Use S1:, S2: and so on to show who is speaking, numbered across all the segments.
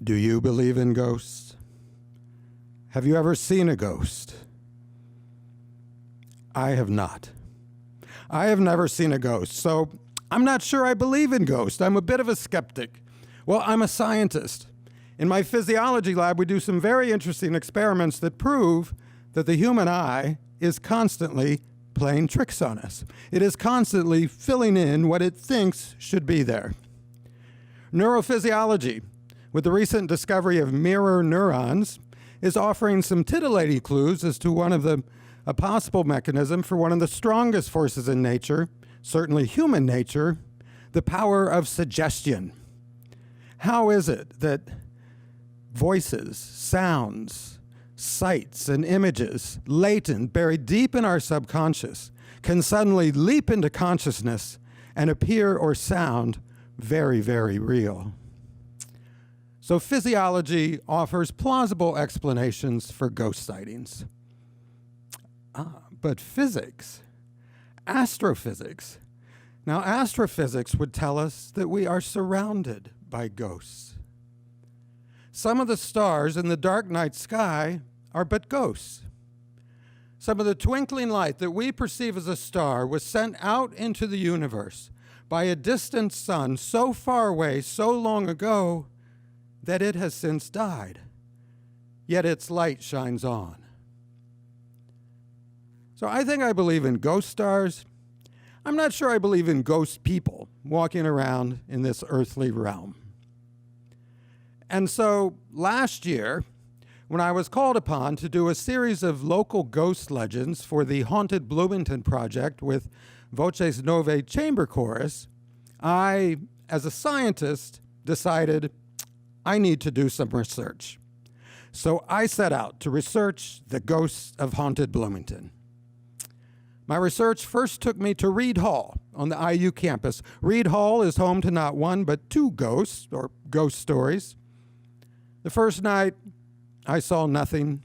S1: Do you believe in ghosts? Have you ever seen a ghost? I have not. I have never seen a ghost, so I'm not sure I believe in ghosts. I'm a bit of a skeptic. Well, I'm a scientist. In my physiology lab, we do some very interesting experiments that prove that the human eye is constantly playing tricks on us. It is constantly filling in what it thinks should be there. Neurophysiology, with the recent discovery of mirror neurons, is offering some titillating clues as to a possible mechanism for one of the strongest forces in nature, certainly human nature, the power of suggestion. How is it that voices, sounds, sights, and images, latent, buried deep in our subconscious, can suddenly leap into consciousness and appear or sound very, very real? So physiology offers plausible explanations for ghost sightings. But physics, astrophysics. Now, astrophysics would tell us that we are surrounded by ghosts. Some of the stars in the dark night sky are but ghosts. Some of the twinkling light that we perceive as a star was sent out into the universe by a distant sun so far away, so long ago, that it has since died, yet its light shines on. So I think I believe in ghost stars. I'm not sure I believe in ghost people walking around in this earthly realm. And so last year, when I was called upon to do a series of local ghost legends for the Haunted Bloomington project with Voces Novae Chamber Chorus, I, as a scientist, decided I need to do some research. So I set out to research the ghosts of Haunted Bloomington. My research first took me to Reed Hall on the IU campus. Reed Hall is home to not one, but two ghosts, or ghost stories. The first night, I saw nothing.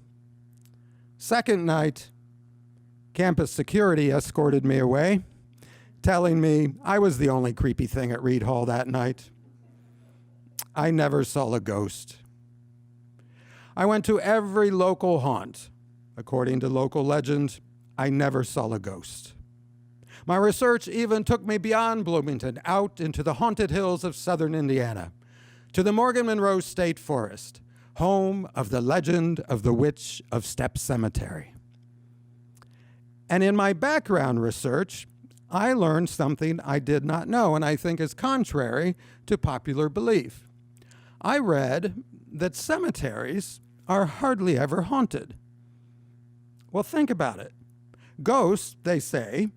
S1: Second night, campus security escorted me away, telling me I was the only creepy thing at Reed Hall that night. I never saw a ghost. I went to every local haunt. According to local legend, I never saw a ghost. My research even took me beyond Bloomington, out into the haunted hills of southern Indiana, to the Morgan Monroe State Forest, home of the legend of the Witch of Step Cemetery. And in my background research, I learned something I did not know, and I think is contrary to popular belief. I read that cemeteries are hardly ever haunted. Well, think about it. Ghosts, they say,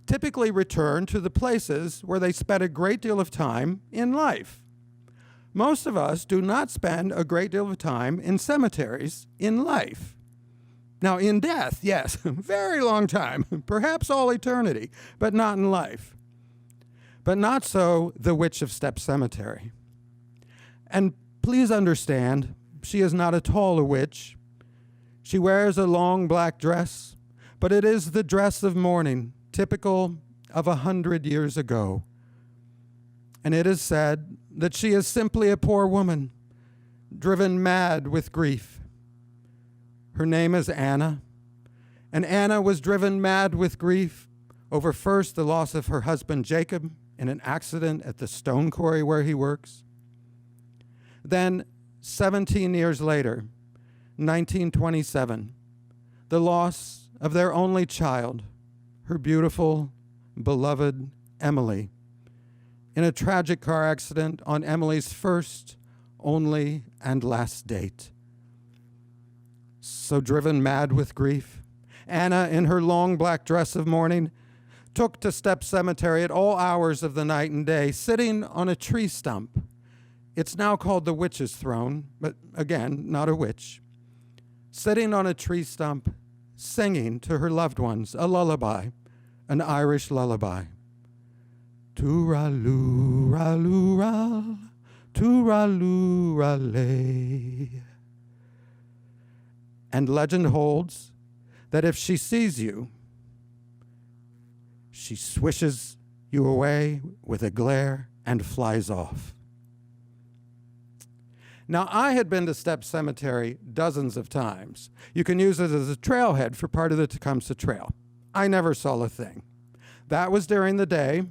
S1: typically return to the places where they spent a great deal of time in life. Most of us do not spend a great deal of time in cemeteries in life. Now, in death, yes, very long time, perhaps all eternity, but not in life. But not so the Witch of Step Cemetery. And please understand, she is not at all a witch. She wears a long black dress, but it is the dress of mourning, typical of 100 years ago. And it is said that she is simply a poor woman, driven mad with grief. Her name is Anna, and Anna was driven mad with grief over first the loss of her husband Jacob in an accident at the stone quarry where he works. Then, 17 years later, 1927, the loss of their only child, her beautiful, beloved Emily, in a tragic car accident on Emily's first, only, and last date. So driven mad with grief, Anna, in her long black dress of mourning, took to Step Cemetery at all hours of the night and day, sitting on a tree stump. It's now called the Witch's Throne, but again, not a witch. Sitting on a tree stump, singing to her loved ones a lullaby, an Irish lullaby. Tooraloo-ra-loo-ra, tooraloo-ra-lay. And legend holds that if she sees you, she swishes you away with a glare and flies off. Now, I had been to Stepp Cemetery dozens of times. You can use it as a trailhead for part of the Tecumseh Trail. I never saw a thing. That was during the day,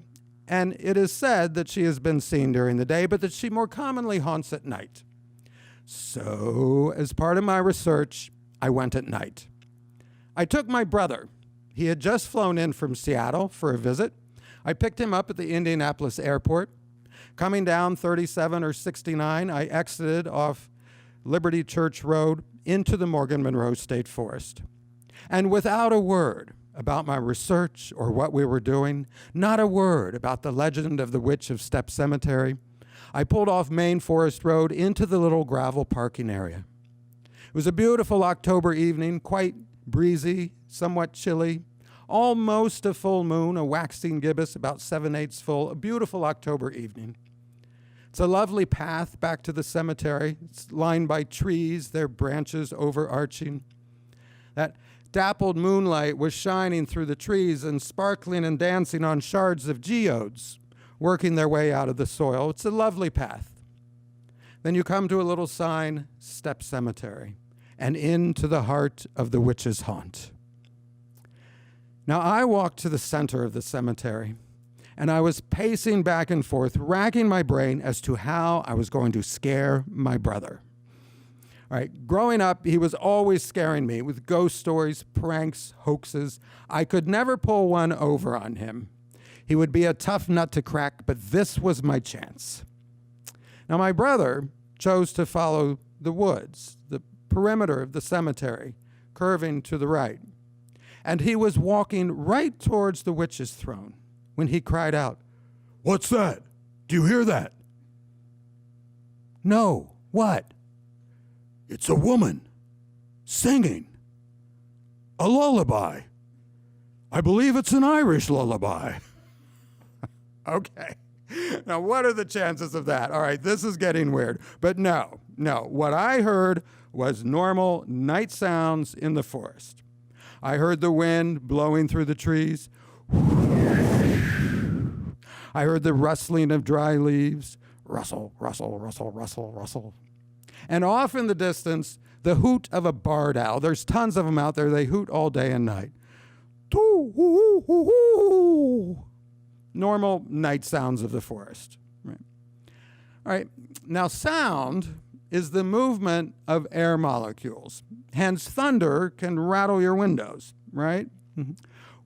S1: and it is said that she has been seen during the day, but that she more commonly haunts at night. So, as part of my research, I went at night. I took my brother. He had just flown in from Seattle for a visit. I picked him up at the Indianapolis airport. Coming down 37 or 69, I exited off Liberty Church Road into the Morgan Monroe State Forest. And without a word about my research or what we were doing, not a word about the legend of the Witch of Stepp Cemetery, I pulled off Main Forest Road into the little gravel parking area. It was a beautiful October evening, quite breezy, somewhat chilly, almost a full moon, a waxing gibbous, about 7/8 full, a beautiful October evening. It's a lovely path back to the cemetery. It's lined by trees, their branches overarching. That dappled moonlight was shining through the trees and sparkling and dancing on shards of geodes, working their way out of the soil. It's a lovely path. Then you come to a little sign, Stepp Cemetery, and into the heart of the witch's haunt. Now, I walked to the center of the cemetery, and I was pacing back and forth, racking my brain as to how I was going to scare my brother. All right, growing up, he was always scaring me with ghost stories, pranks, hoaxes. I could never pull one over on him. He would be a tough nut to crack, but this was my chance. Now, my brother chose to follow the woods, the perimeter of the cemetery, curving to the right. And he was walking right towards the witch's throne when he cried out, "What's that? Do you hear that?" "No, what?" "It's a woman singing a lullaby. I believe it's an Irish lullaby." Okay. Now, what are the chances of that? All right, this is getting weird. But no. What I heard was normal night sounds in the forest. I heard the wind blowing through the trees. I heard the rustling of dry leaves. Rustle, rustle, rustle, rustle, rustle. And off in the distance, the hoot of a barred owl. There's tons of them out there. They hoot all day and night. Normal night sounds of the forest. Right. All right. Now, sound is the movement of air molecules. Hence, thunder can rattle your windows, right? Mm-hmm.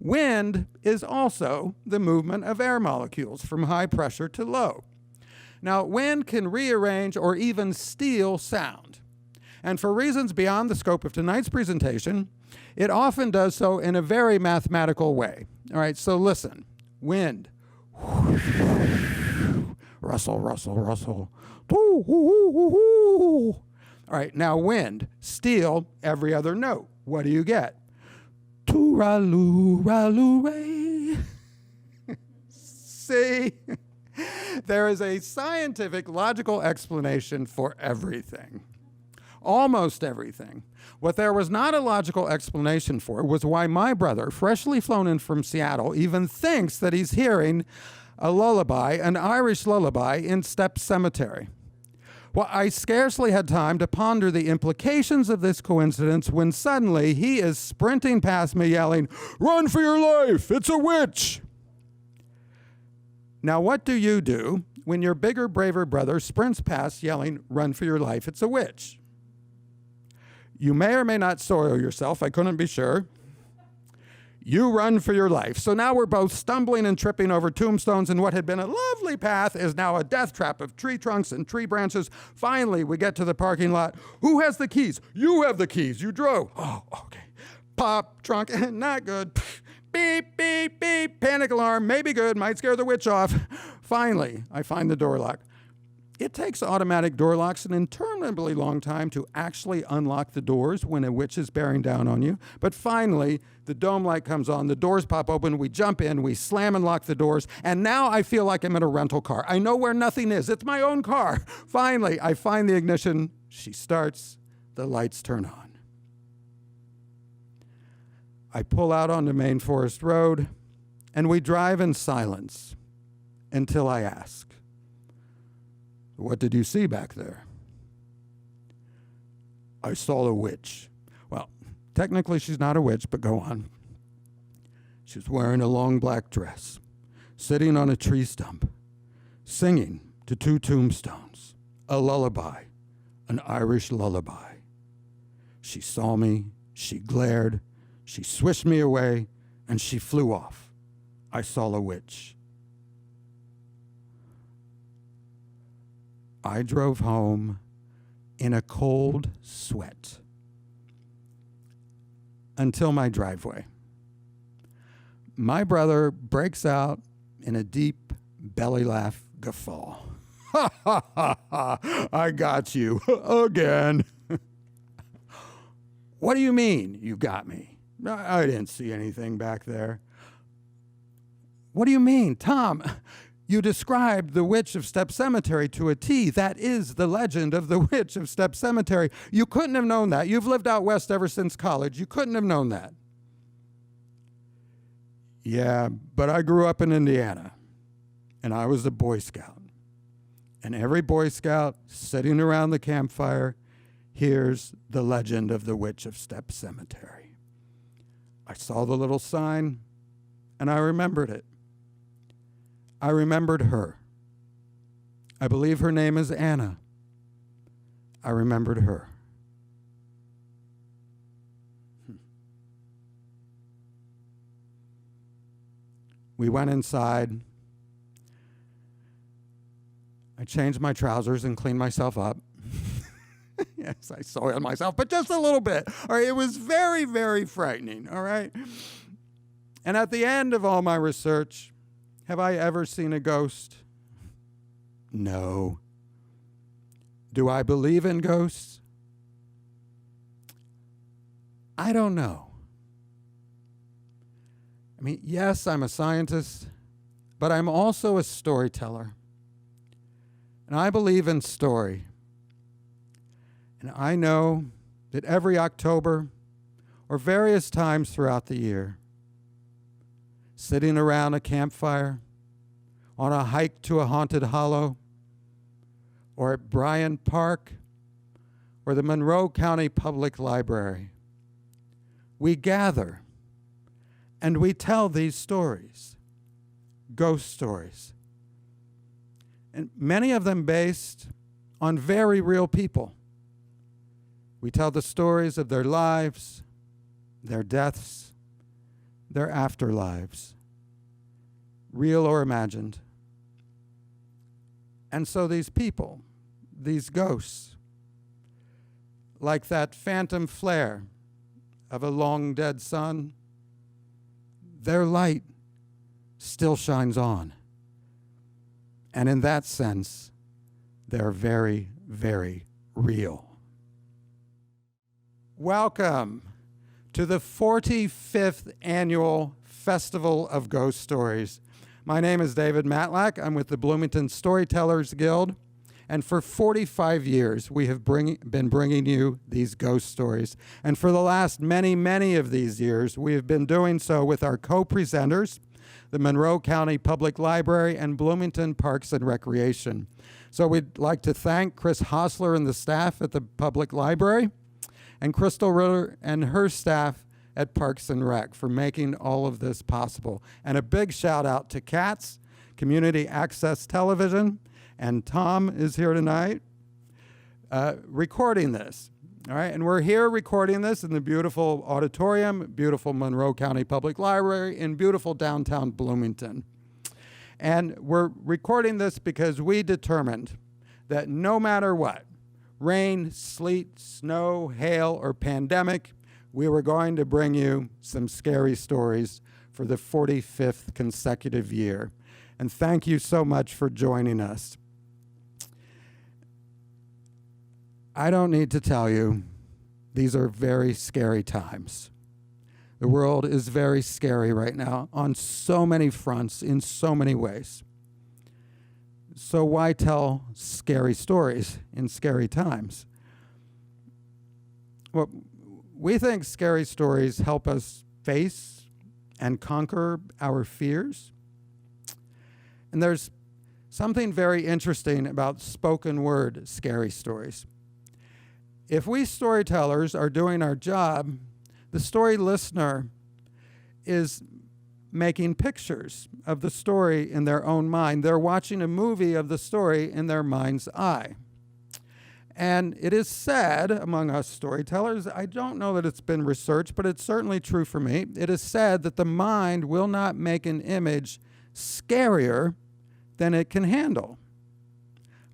S1: Wind is also the movement of air molecules from high pressure to low. Now, wind can rearrange or even steal sound. And for reasons beyond the scope of tonight's presentation, it often does so in a very mathematical way. All right, so listen. Wind. Rustle, rustle, rustle. All right, now wind. Steal every other note. What do you get? Tooraloo-raloo-ray. See? There is a scientific, logical explanation for everything. Almost everything. What there was not a logical explanation for was why my brother, freshly flown in from Seattle, even thinks that he's hearing a lullaby, an Irish lullaby, in Stepp Cemetery. Well, I scarcely had time to ponder the implications of this coincidence when suddenly he is sprinting past me yelling, "Run for your life! It's a witch!" Now, what do you do when your bigger, braver brother sprints past yelling, "Run for your life, it's a witch"? You may or may not soil yourself, I couldn't be sure. You run for your life. So now we're both stumbling and tripping over tombstones, and what had been a lovely path is now a death trap of tree trunks and tree branches. Finally, we get to the parking lot. Who has the keys? You have the keys. You drove. Oh, okay. Pop, trunk, not good. Beep, beep, beep, panic alarm, maybe good, might scare the witch off. Finally, I find the door lock. It takes automatic door locks an interminably long time to actually unlock the doors when a witch is bearing down on you. But finally, the dome light comes on, the doors pop open, we jump in, we slam and lock the doors, and now I feel like I'm in a rental car. I know where nothing is. It's my own car. Finally, I find the ignition. She starts. The lights turn on. I pull out onto Main Forest Road, and we drive in silence until I ask, "What did you see back there?" I saw a witch. Well, technically she's not a witch, but go on. She was wearing a long black dress, sitting on a tree stump, singing to 2 tombstones, a lullaby, an Irish lullaby. She saw me, she glared, she swished me away, and she flew off. I saw a witch. I drove home in a cold sweat until my driveway. My brother breaks out in a deep belly laugh guffaw. Ha ha ha ha, I got you again. What do you mean you got me? I didn't see anything back there. What do you mean, Tom? You described the Witch of Step Cemetery to a T. That is the legend of the Witch of Step Cemetery. You couldn't have known that. You've lived out west ever since college. You couldn't have known that. Yeah, but I grew up in Indiana, and I was a Boy Scout. And every Boy Scout sitting around the campfire hears the legend of the Witch of Step Cemetery. I saw the little sign, and I remembered it. I remembered her. I believe her name is Anna. I remembered her. We went inside. I changed my trousers and cleaned myself up. Yes, I soiled myself, but just a little bit. All right, it was very, very frightening, all right? And at the end of all my research, have I ever seen a ghost? No. Do I believe in ghosts? I don't know. I mean, yes, I'm a scientist, but I'm also a storyteller. And I believe in story. And I know that every October, or various times throughout the year, sitting around a campfire, on a hike to a haunted hollow, or at Bryant Park, or the Monroe County Public Library, we gather and we tell these stories, ghost stories, and many of them based on very real people. We tell the stories of their lives, their deaths, their afterlives, real or imagined. And so these people, these ghosts, like that phantom flare of a long dead sun, their light still shines on. And in that sense, they're very, very real. Welcome to the 45th Annual Festival of Ghost Stories. My name is David Matlack. I'm with the Bloomington Storytellers Guild. And for 45 years, we have been bringing you these ghost stories. And for the last many, many of these years, we have been doing so with our co-presenters, the Monroe County Public Library and Bloomington Parks and Recreation. So we'd like to thank Chris Hostler and the staff at the Public Library, and Crystal Ritter and her staff at Parks and Rec for making all of this possible. And a big shout out to CATS, Community Access Television, and Tom is here tonight recording this. All right, and we're here recording this in the beautiful auditorium, beautiful Monroe County Public Library in beautiful downtown Bloomington. And we're recording this because we determined that no matter what, rain, sleet, snow, hail, or pandemic, we were going to bring you some scary stories for the 45th consecutive year. And thank you so much for joining us. I don't need to tell you, these are very scary times. The world is very scary right now on so many fronts, in so many ways. So why tell scary stories in scary times? Well, we think scary stories help us face and conquer our fears. And there's something very interesting about spoken word scary stories. if we storytellers are doing our job, the story listener is making pictures of the story in their own mind. They're watching a movie of the story in their mind's eye. And it is said among us storytellers, I don't know that it's been researched, but it's certainly true for me. It is said that the mind will not make an image scarier than it can handle.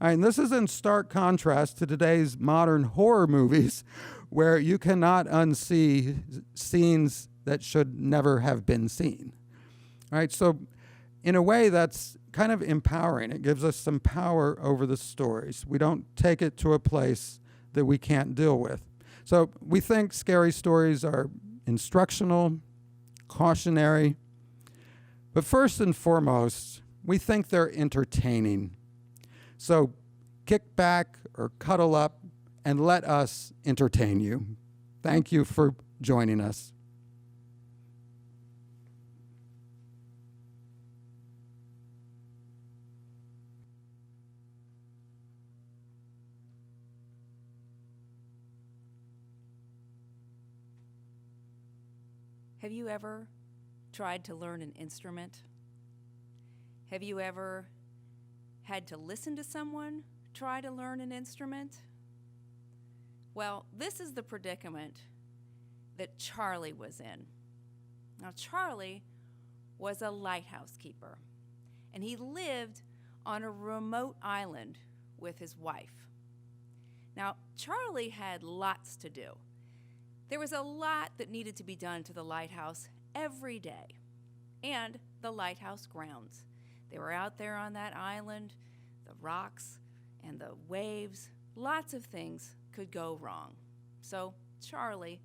S1: And this is in stark contrast to today's modern horror movies where you cannot unsee scenes that should never have been seen. All right, so in a way that's kind of empowering. It gives us some power over the stories. We don't take it to a place that we can't deal with. So we think scary stories are instructional, cautionary, but first and foremost, we think they're entertaining. So kick back or cuddle up and let us entertain you. Thank you for joining us.
S2: Have you ever tried to learn an instrument? Have you ever had to listen to someone try to learn an instrument? Well, this is the predicament that Charlie was in. Now, Charlie was a lighthouse keeper, and he lived on a remote island with his wife. Now, Charlie had lots to do. There was a lot that needed to be done to the lighthouse every day, and the lighthouse grounds. They were out there on that island, the rocks and the waves. Lots of things could go wrong. So Charlie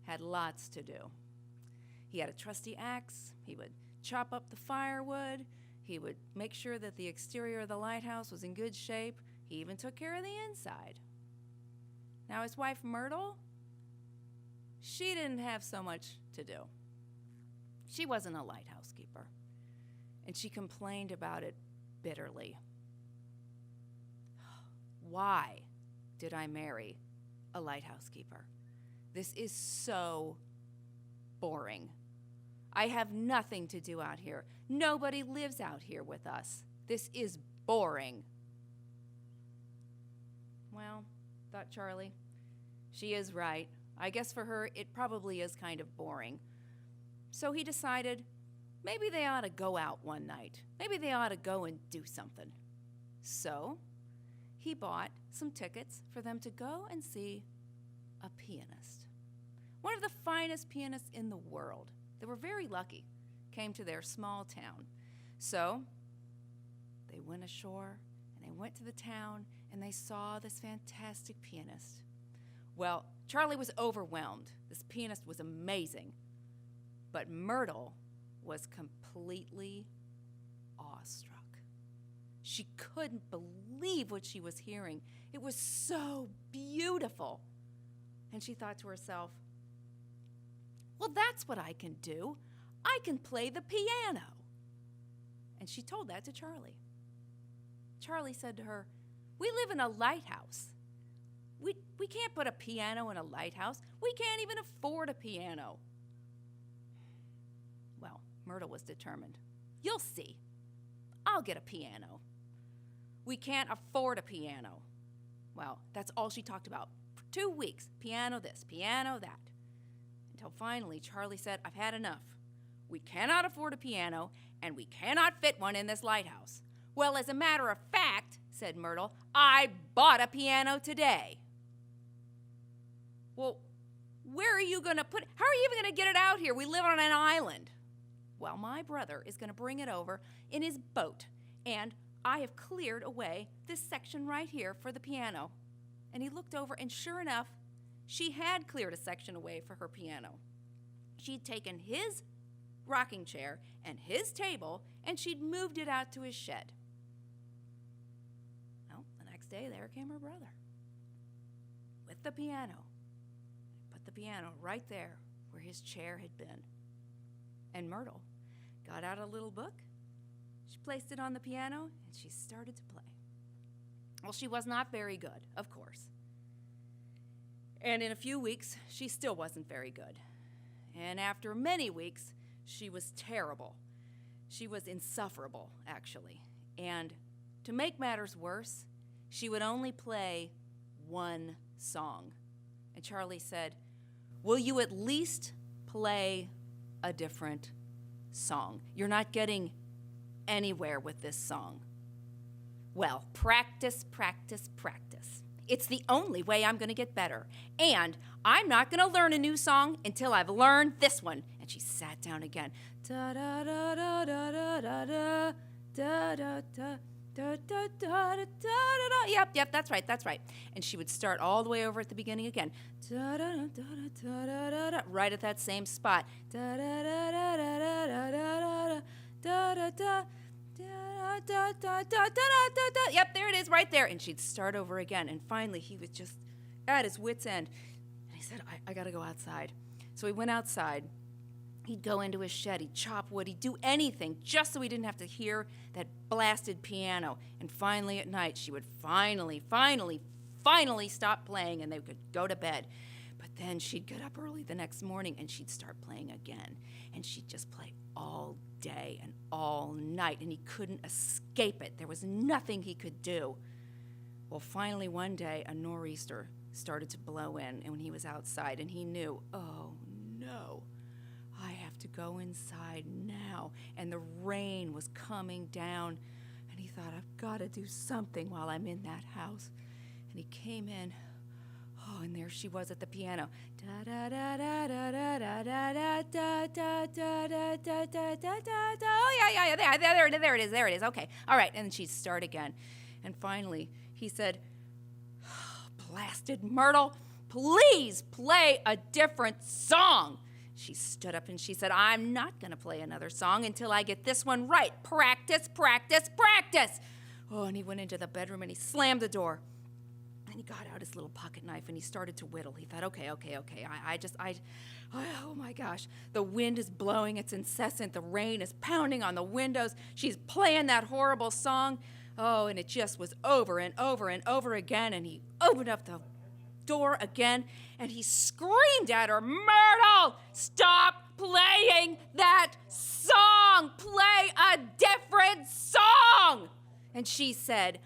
S2: had lots to do. He had a trusty axe. He would chop up the firewood. He would make sure that the exterior of the lighthouse was in good shape. He even took care of the inside. Now his wife Myrtle, she didn't have so much to do. She wasn't a lighthouse keeper, and she complained about it bitterly. Why did I marry a lighthouse keeper? This is so boring. I have nothing to do out here. Nobody lives out here with us. This is boring. Well, thought Charlie, she is right. I guess for her, it probably is kind of boring. So he decided maybe they ought to go out one night. Maybe they ought to go and do something. So he bought some tickets for them to go and see a pianist. One of the finest pianists in the world. They were very lucky, came to their small town. So they went ashore and they went to the town and they saw this fantastic pianist. Well, Charlie was overwhelmed. This pianist was amazing. But Myrtle was completely awestruck. She couldn't believe what she was hearing. It was so beautiful. And she thought to herself, well, that's what I can do. I can play the piano. And she told that to Charlie. Charlie said to her, we live in a lighthouse. We can't put a piano in a lighthouse. We can't even afford a piano. Well, Myrtle was determined. You'll see. I'll get a piano. We can't afford a piano. Well, that's all she talked about for 2 weeks. Piano this, piano that. Until finally, Charlie said, I've had enough. We cannot afford a piano, and we cannot fit one in this lighthouse. Well, as a matter of fact, said Myrtle, I bought a piano today. Well, where are you going to put it? How are you even going to get it out here? We live on an island. Well, my brother is going to bring it over in his boat, and I have cleared away this section right here for the piano. And he looked over, and sure enough, she had cleared a section away for her piano. She'd taken his rocking chair and his table, and she'd moved it out to his shed. Well, the next day, there came her brother with the piano. Put the piano right there where his chair had been. And Myrtle got out a little book. She placed it on the piano, and she started to play. Well, she was not very good, of course. And in a few weeks, she still wasn't very good. And after many weeks, she was terrible. She was insufferable, actually. And to make matters worse, she would only play one song. And Charlie said, "Will you at least play a different song? You're not getting anywhere with this song." Well, practice, practice, practice. It's the only way I'm going to get better. And I'm not going to learn a new song until I've learned this one. And she sat down again. Da da da da da da da da da da da. Da, da, da, da, da, da. Yep, that's right. And she would start all the way over at the beginning again. Da, da, da, da, da, da, da, da, right at that same spot. Da, da, da, da, da, da, da, da, da, da, da, da, da, da. Yep, there it is, right there. And she'd start over again. And finally, he was just at his wit's end. And he said, I got to go outside. So he went outside. He'd go into his shed, he'd chop wood, he'd do anything just so he didn't have to hear that blasted piano. And finally at night, she would finally stop playing and they could go to bed. But then she'd get up early the next morning and she'd start playing again. And she'd just play all day and all night, and he couldn't escape it. There was nothing he could do. Well, finally one day, a nor'easter started to blow in, and when he was outside, and he knew, oh no, I have to go inside now. And the rain was coming down. And he thought, I've got to do something while I'm in that house. And he came in. Oh, and there she was at the piano. Da da da da da da da da da da da da da da da da. Oh yeah, there it is. Okay, all right. And she'd start again. And finally, he said, "Blasted Myrtle, please play a different song." She stood up and she said, "I'm not going to play another song until I get this one right. Practice, practice, practice." Oh, and he went into the bedroom and he slammed the door. And he got out his little pocket knife and he started to whittle. He thought, okay. Oh my gosh. The wind is blowing. It's incessant. The rain is pounding on the windows. She's playing that horrible song. Oh, and it just was over and over and over again. And he opened up the door again and he screamed at her, "Myrtle, stop playing that song. Play a different song." And she said,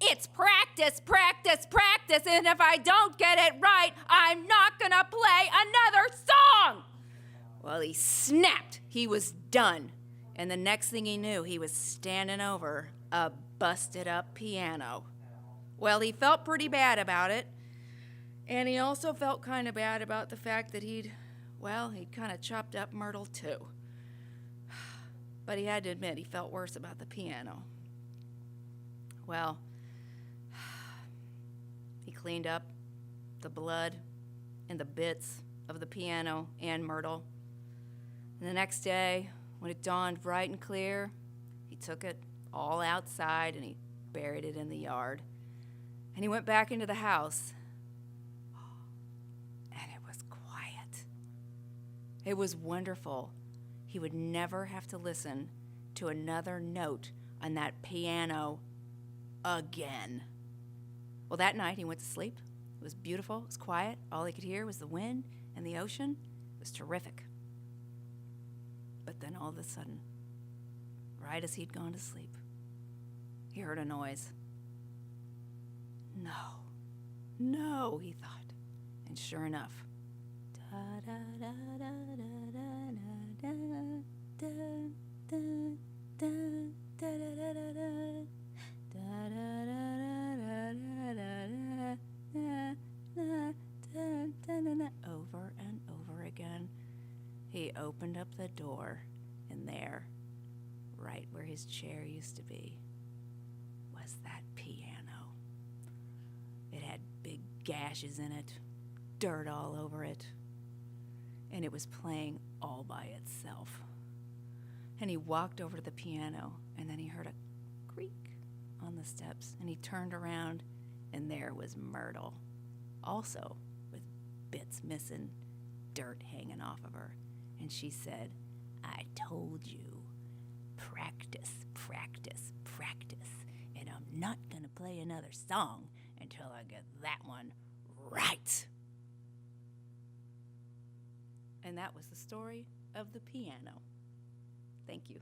S2: "It's practice, practice, practice, and if I don't get it right, I'm not going to play another song." Well, he snapped. He was done. And the next thing he knew, he was standing over a busted up piano. Well, he felt pretty bad about it. And he also felt kind of bad about the fact that he'd kind of chopped up Myrtle too. But he had to admit he felt worse about the piano. Well, he cleaned up the blood and the bits of the piano and Myrtle. And the next day, when it dawned bright and clear, he took it all outside and he buried it in the yard. And he went back into the house. And it was quiet. It was wonderful. He would never have to listen to another note on that piano again. Well, that night he went to sleep. It was beautiful. It was quiet. All he could hear was the wind and the ocean. It was terrific. But then all of a sudden, right as he'd gone to sleep, he heard a noise. No, he thought. And sure enough, over and over again, he opened up the door, and there, right where his chair used to be, was that piano. It had big gashes in it, dirt all over it, and it was playing all by itself. And he walked over to the piano, and then he heard a creak on the steps, and he turned around, and there was Myrtle, also with bits missing, dirt hanging off of her. And she said, "I told you, practice, practice, practice, and I'm not going to play another song until I get that one right. And that was the story of the piano. Thank you.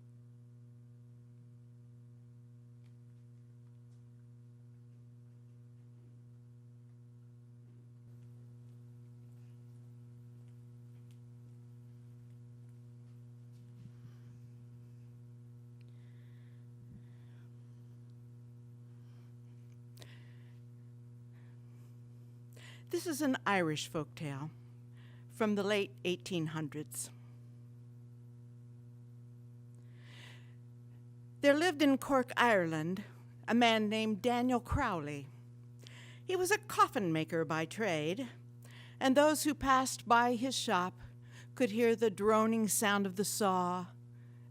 S3: This is an Irish folktale from the late 1800s. There lived in Cork, Ireland, a man named Daniel Crowley. He was a coffin maker by trade, and those who passed by his shop could hear the droning sound of the saw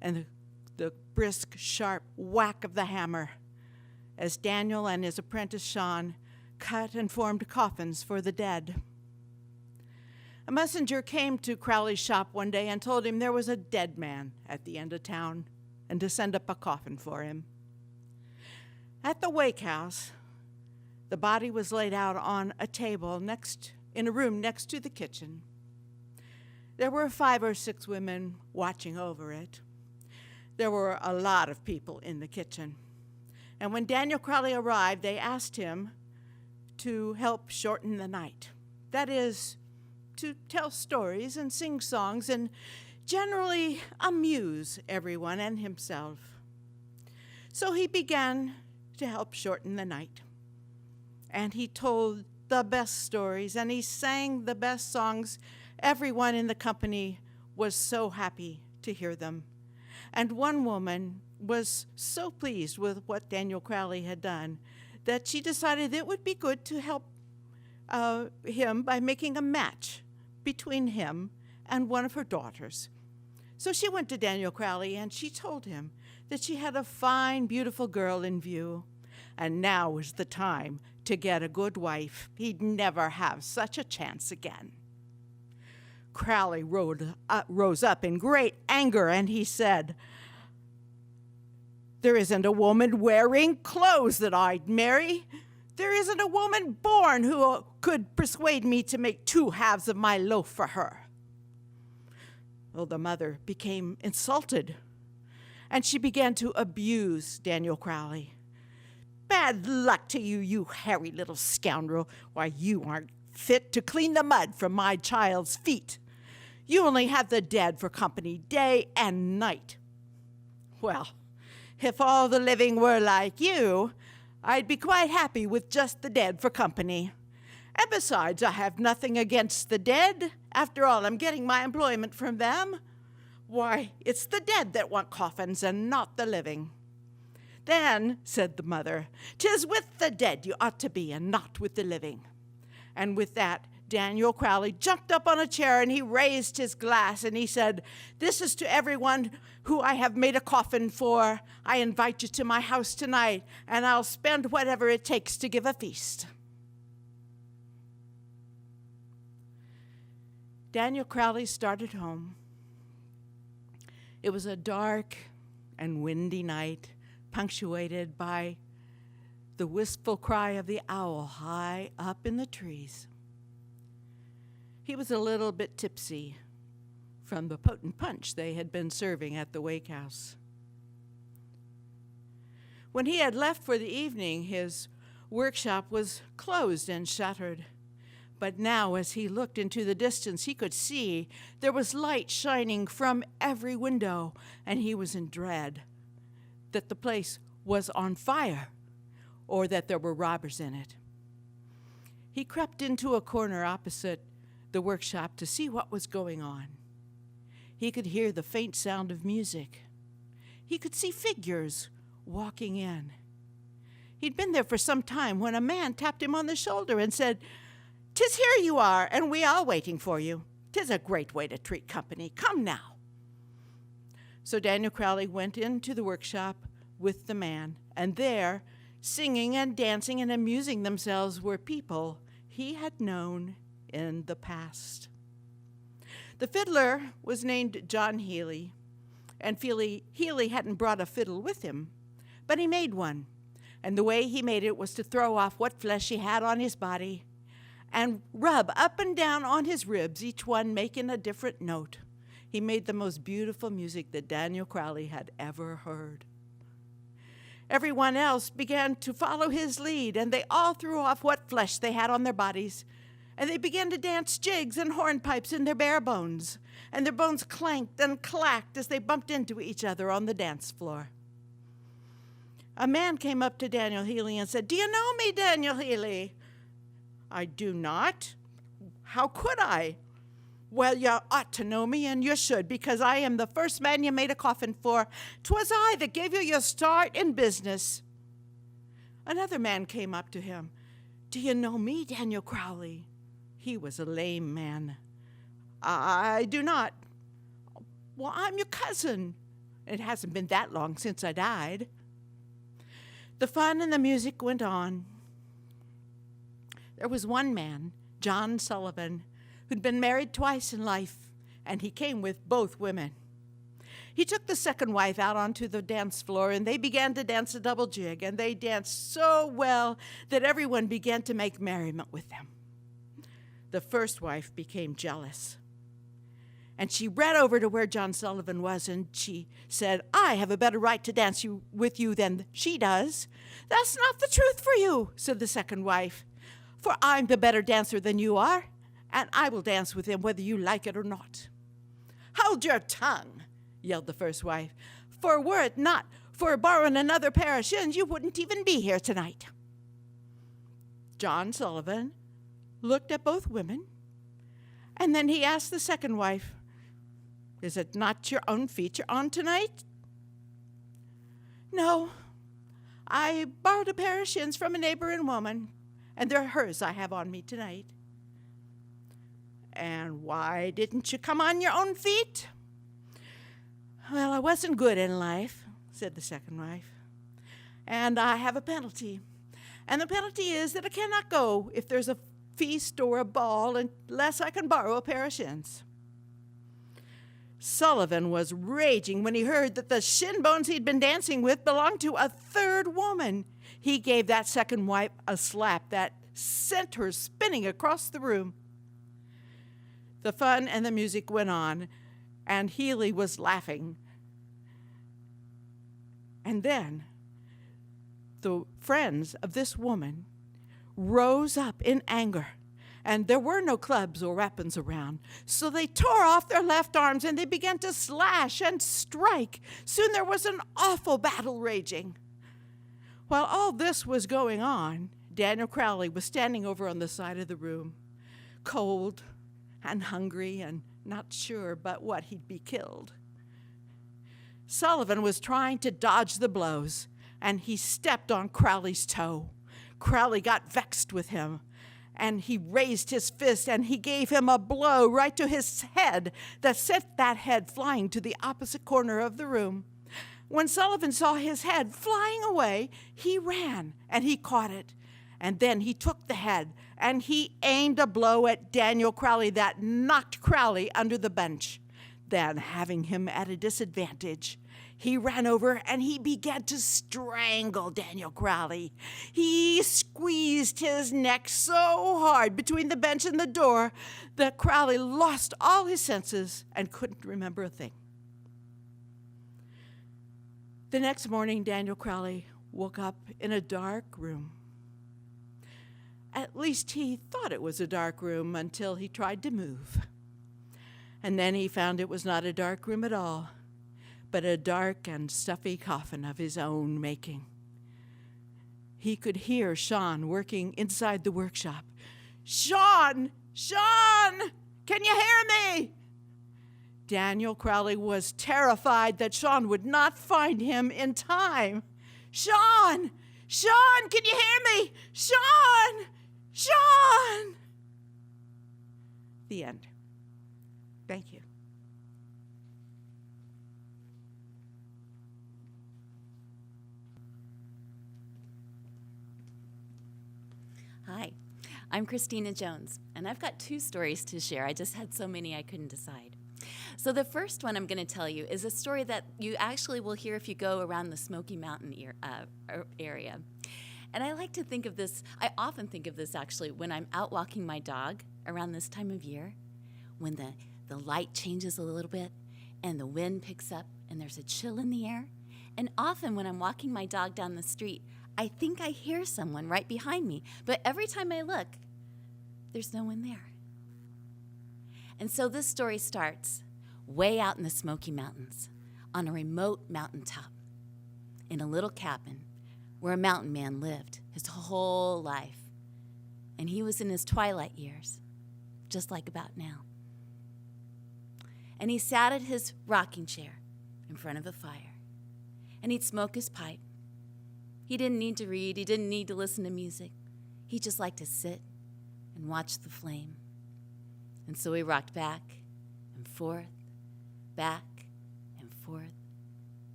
S3: and the brisk, sharp whack of the hammer as Daniel and his apprentice Sean cut and formed coffins for the dead. A messenger came to Crowley's shop one day and told him there was a dead man at the end of town and to send up a coffin for him. At the wake house, the body was laid out on a table in a room next to the kitchen. There were 5 or 6 women watching over it. There were a lot of people in the kitchen. And when Daniel Crowley arrived, they asked him to help shorten the night. That is, to tell stories and sing songs and generally amuse everyone and himself. So he began to help shorten the night. And he told the best stories and he sang the best songs. Everyone in the company was so happy to hear them. And one woman was so pleased with what Daniel Crowley had done that she decided it would be good to help him by making a match between him and one of her daughters. So she went to Daniel Crowley and she told him that she had a fine, beautiful girl in view, and now was the time to get a good wife. He'd never have such a chance again. Crowley rose up in great anger and he said, "There isn't a woman wearing clothes that I'd marry. There isn't a woman born who could persuade me to make 2 halves of my loaf for her." Well, the mother became insulted, and she began to abuse Daniel Crowley. "Bad luck to you, you hairy little scoundrel. Why, you aren't fit to clean the mud from my child's feet. You only have the dead for company day and night. Well, if all the living were like you, I'd be quite happy with just the dead for company. And besides, I have nothing against the dead. After all, I'm getting my employment from them. Why, it's the dead that want coffins and not the living." "Then," said the mother, "'tis with the dead you ought to be and not with the living." And with that, Daniel Crowley jumped up on a chair and he raised his glass and he said, "This is to everyone who I have made a coffin for. I invite you to my house tonight, and I'll spend whatever it takes to give a feast." Daniel Crowley started home. It was a dark and windy night, punctuated by the wistful cry of the owl high up in the trees. He was a little bit tipsy from the potent punch they had been serving at the wake house. When he had left for the evening, his workshop was closed and shuttered. But now, as he looked into the distance, he could see there was light shining from every window, and he was in dread that the place was on fire or that there were robbers in it. He crept into a corner opposite the workshop to see what was going on. He could hear the faint sound of music. He could see figures walking in. He'd been there for some time when a man tapped him on the shoulder and said, "'Tis here you are, and we are waiting for you. 'Tis a great way to treat company. Come now." So Daniel Crowley went into the workshop with the man, and there, singing and dancing and amusing themselves, were people he had known in the past. The fiddler was named John Healy, and Healy hadn't brought a fiddle with him, but he made one, and the way he made it was to throw off what flesh he had on his body and rub up and down on his ribs, each one making a different note. He made the most beautiful music that Daniel Crowley had ever heard. Everyone else began to follow his lead, and they all threw off what flesh they had on their bodies, and they began to dance jigs and hornpipes in their bare bones, and their bones clanked and clacked as they bumped into each other on the dance floor. A man came up to Daniel Healy and said, "Do you know me, Daniel Healy?" "I do not. How could I?" "Well, you ought to know me, and you should, because I am the first man you made a coffin for. 'Twas I that gave you your start in business." Another man came up to him. "Do you know me, Daniel Crowley?" He was a lame man. "I do not." "Well, I'm your cousin. It hasn't been that long since I died." The fun and the music went on. There was one man, John Sullivan, who'd been married twice in life, and he came with both women. He took the second wife out onto the dance floor, and they began to dance a double jig, and they danced so well that everyone began to make merriment with them. The first wife became jealous, and she ran over to where John Sullivan was, and she said, "I have a better right to dance with you than she does." "That's not the truth for you," said the second wife, "for I'm the better dancer than you are, and I will dance with him whether you like it or not." "Hold your tongue," yelled the first wife, "for were it not for borrowing another pair of shins, you wouldn't even be here tonight." John Sullivan looked at both women, and then he asked the second wife, "Is it not your own feet you're on tonight?" "No, I borrowed a pair of shins from a neighboring woman, and they're hers I have on me tonight." "And why didn't you come on your own feet?" "Well, I wasn't good in life," said the second wife, "and I have a penalty. And the penalty is that I cannot go if there's a feast or a ball unless I can borrow a pair of shins." Sullivan was raging when he heard that the shin bones he'd been dancing with belonged to a third woman. He gave that second wife a slap that sent her spinning across the room. The fun and the music went on, and Healy was laughing. And then the friends of this woman rose up in anger, and there were no clubs or weapons around, so they tore off their left arms and they began to slash and strike. Soon there was an awful battle raging. While all this was going on, Daniel Crowley was standing over on the side of the room, cold and hungry and not sure but what he'd be killed. Sullivan was trying to dodge the blows, and he stepped on Crowley's toe. Crowley got vexed with him, and he raised his fist, and he gave him a blow right to his head that sent that head flying to the opposite corner of the room. When Sullivan saw his head flying away, he ran, and he caught it. And then he took the head, and he aimed a blow at Daniel Crowley that knocked Crowley under the bench. Then, having him at a disadvantage, he ran over and he began to strangle Daniel Crowley. He squeezed his neck so hard between the bench and the door that Crowley lost all his senses and couldn't remember a thing. The next morning, Daniel Crowley woke up in a dark room. At least he thought it was a dark room until he tried to move. And then he found it was not a dark room at all, but a dark and stuffy coffin of his own making. He could hear Sean working inside the workshop. "Sean! Sean! Can you hear me?" Daniel Crowley was terrified that Sean would not find him in time. "Sean! Sean, can you hear me? Sean! Sean!" The end. Thank you.
S4: Hi, I'm Christina Jones, and I've got 2 stories to share. I just had so many I couldn't decide. So the first one I'm going to tell you is a story that you actually will hear if you go around the Smoky Mountain area. And I like to think of this, I often think of this actually when I'm out walking my dog around this time of year, when the light changes a little bit and the wind picks up and there's a chill in the air. And often when I'm walking my dog down the street, I think I hear someone right behind me. But every time I look, there's no one there. And so this story starts way out in the Smoky Mountains on a remote mountaintop in a little cabin where a mountain man lived his whole life. And he was in his twilight years, just like about now. And he sat at his rocking chair in front of a fire, and he'd smoke his pipe. He didn't need to read. He didn't need to listen to music. He just liked to sit and watch the flame. And so he rocked back and forth, back and forth.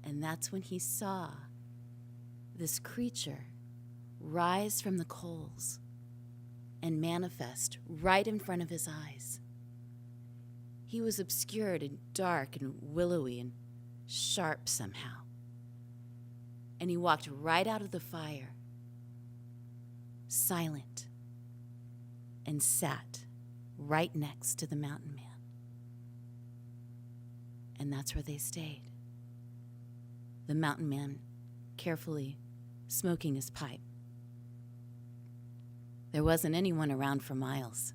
S4: And that's when he saw this creature rise from the coals and manifest right in front of his eyes. He was obscured and dark and willowy and sharp somehow. And he walked right out of the fire, silent, and sat right next to the mountain man. And that's where they stayed. The mountain man carefully smoking his pipe. There wasn't anyone around for miles.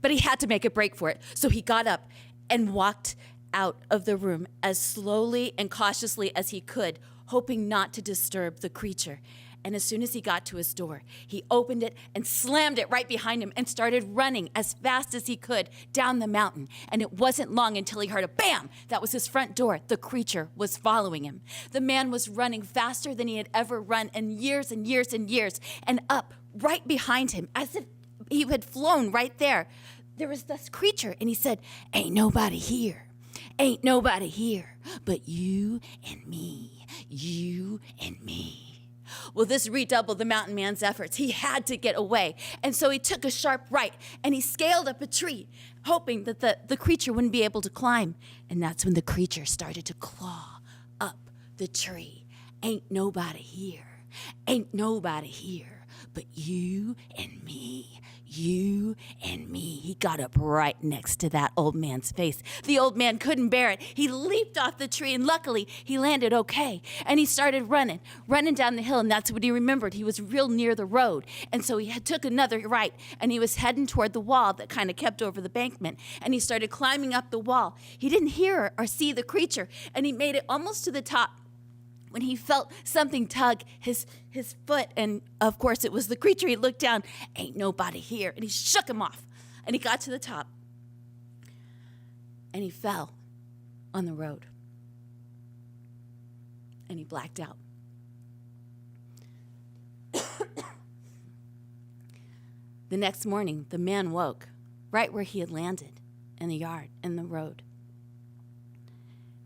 S4: But he had to make a break for it, so he got up and walked out of the room as slowly and cautiously as he could, hoping not to disturb the creature. And as soon as he got to his door, he opened it and slammed it right behind him and started running as fast as he could down the mountain. And it wasn't long until he heard a bam! That was his front door. The creature was following him. The man was running faster than he had ever run in years and years and years. And up right behind him, as if he had flown right there, there was this creature. And he said, "Ain't nobody here. Ain't nobody here but you and me. You and me." Well, this redoubled the mountain man's efforts. He had to get away. And so he took a sharp right and he scaled up a tree, hoping that the creature wouldn't be able to climb. And that's when the creature started to claw up the tree. Ain't nobody here. Ain't nobody here but you and me. You and me. He got up right next to that old man's face. The old man couldn't bear it. He leaped off the tree, and luckily, he landed okay. And he started running down the hill, and that's what he remembered. He was real near the road. And so he took another right, and he was heading toward the wall that kind of kept over the bankment. And he started climbing up the wall. He didn't hear or see the creature, and he made it almost to the top when he felt something tug his foot, and of course it was the creature. He looked down, ain't nobody here, and he shook him off, and he got to the top, and he fell on the road, and he blacked out. The next morning, the man woke right where he had landed, in the yard, in the road.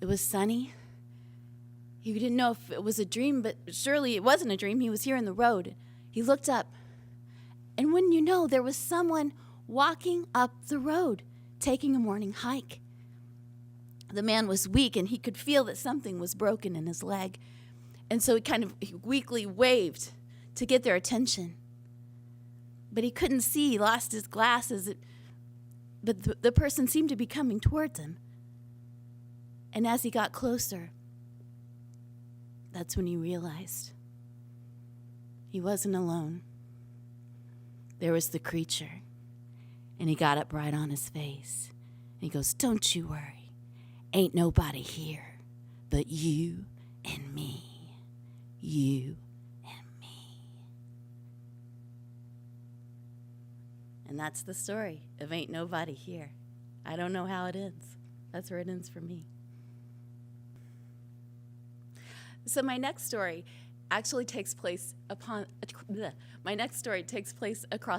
S4: It was sunny. He didn't know if it was a dream, but surely it wasn't a dream. He was here in the road. He looked up, and wouldn't you know, there was someone walking up the road, taking a morning hike. The man was weak, and he could feel that something was broken in his leg. And so he weakly waved to get their attention. But he couldn't see. He lost his glasses. But the person seemed to be coming towards him. And as he got closer, that's when he realized he wasn't alone. There was the creature, and he got up right on his face. And he goes, "Don't you worry. Ain't nobody here but you and me. You and me." And that's the story of Ain't Nobody Here. I don't know how it ends. That's where it ends for me. So my next story actually takes place across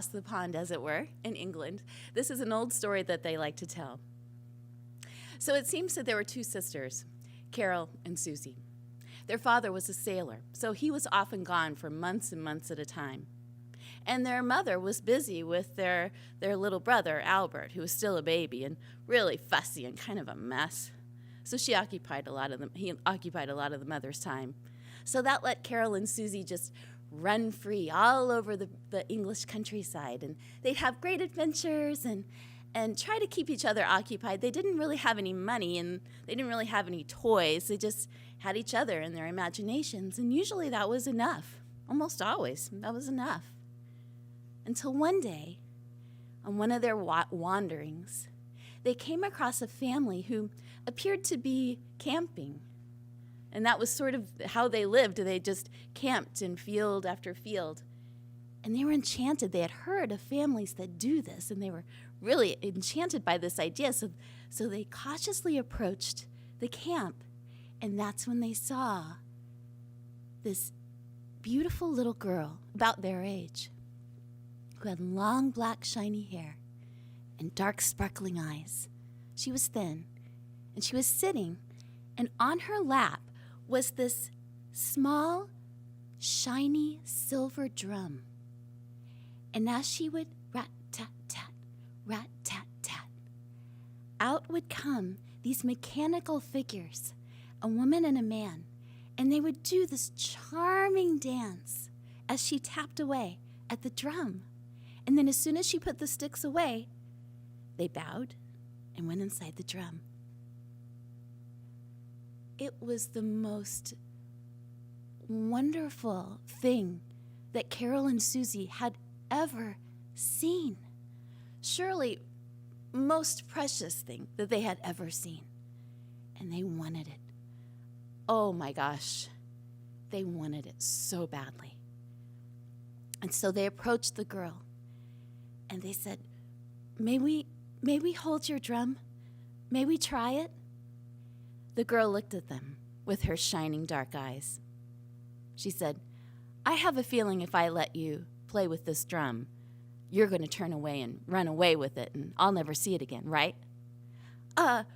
S4: the pond, as it were, in England. This is an old story that they like to tell. So it seems that there were two sisters, Carol and Susie. Their father was a sailor, so he was often gone for months and months at a time. And their mother was busy with their little brother, Albert, who was still a baby and really fussy and kind of a mess. So he occupied a lot of the mother's time. So that let Carol and Susie just run free all over the English countryside. And they'd have great adventures and try to keep each other occupied. They didn't really have any money, and they didn't really have any toys. They just had each other and their imaginations. And usually that was enough. Almost always, that was enough. Until one day, on one of their wanderings, they came across a family who appeared to be camping. And that was sort of how they lived. They just camped in field after field. And they were enchanted. They had heard of families that do this, and they were really enchanted by this idea. So they cautiously approached the camp, and that's when they saw this beautiful little girl about their age who had long, black, shiny hair and dark, sparkling eyes. She was thin, and she was sitting, and on her lap was this small, shiny silver drum. And as she would rat-tat-tat, out would come these mechanical figures, a woman and a man, and they would do this charming dance as she tapped away at the drum. And then as soon as she put the sticks away, they bowed and went inside the drum. It was the most wonderful thing that Carol and Susie had ever seen. Surely most precious thing that they had ever seen. And they wanted it. Oh my gosh, they wanted it so badly. And so they approached the girl and they said, May we hold your drum? May we try it? The girl looked at them with her shining dark eyes. She said, I have a feeling if I let you play with this drum, you're going to turn away and run away with it, and I'll never see it again, right? No.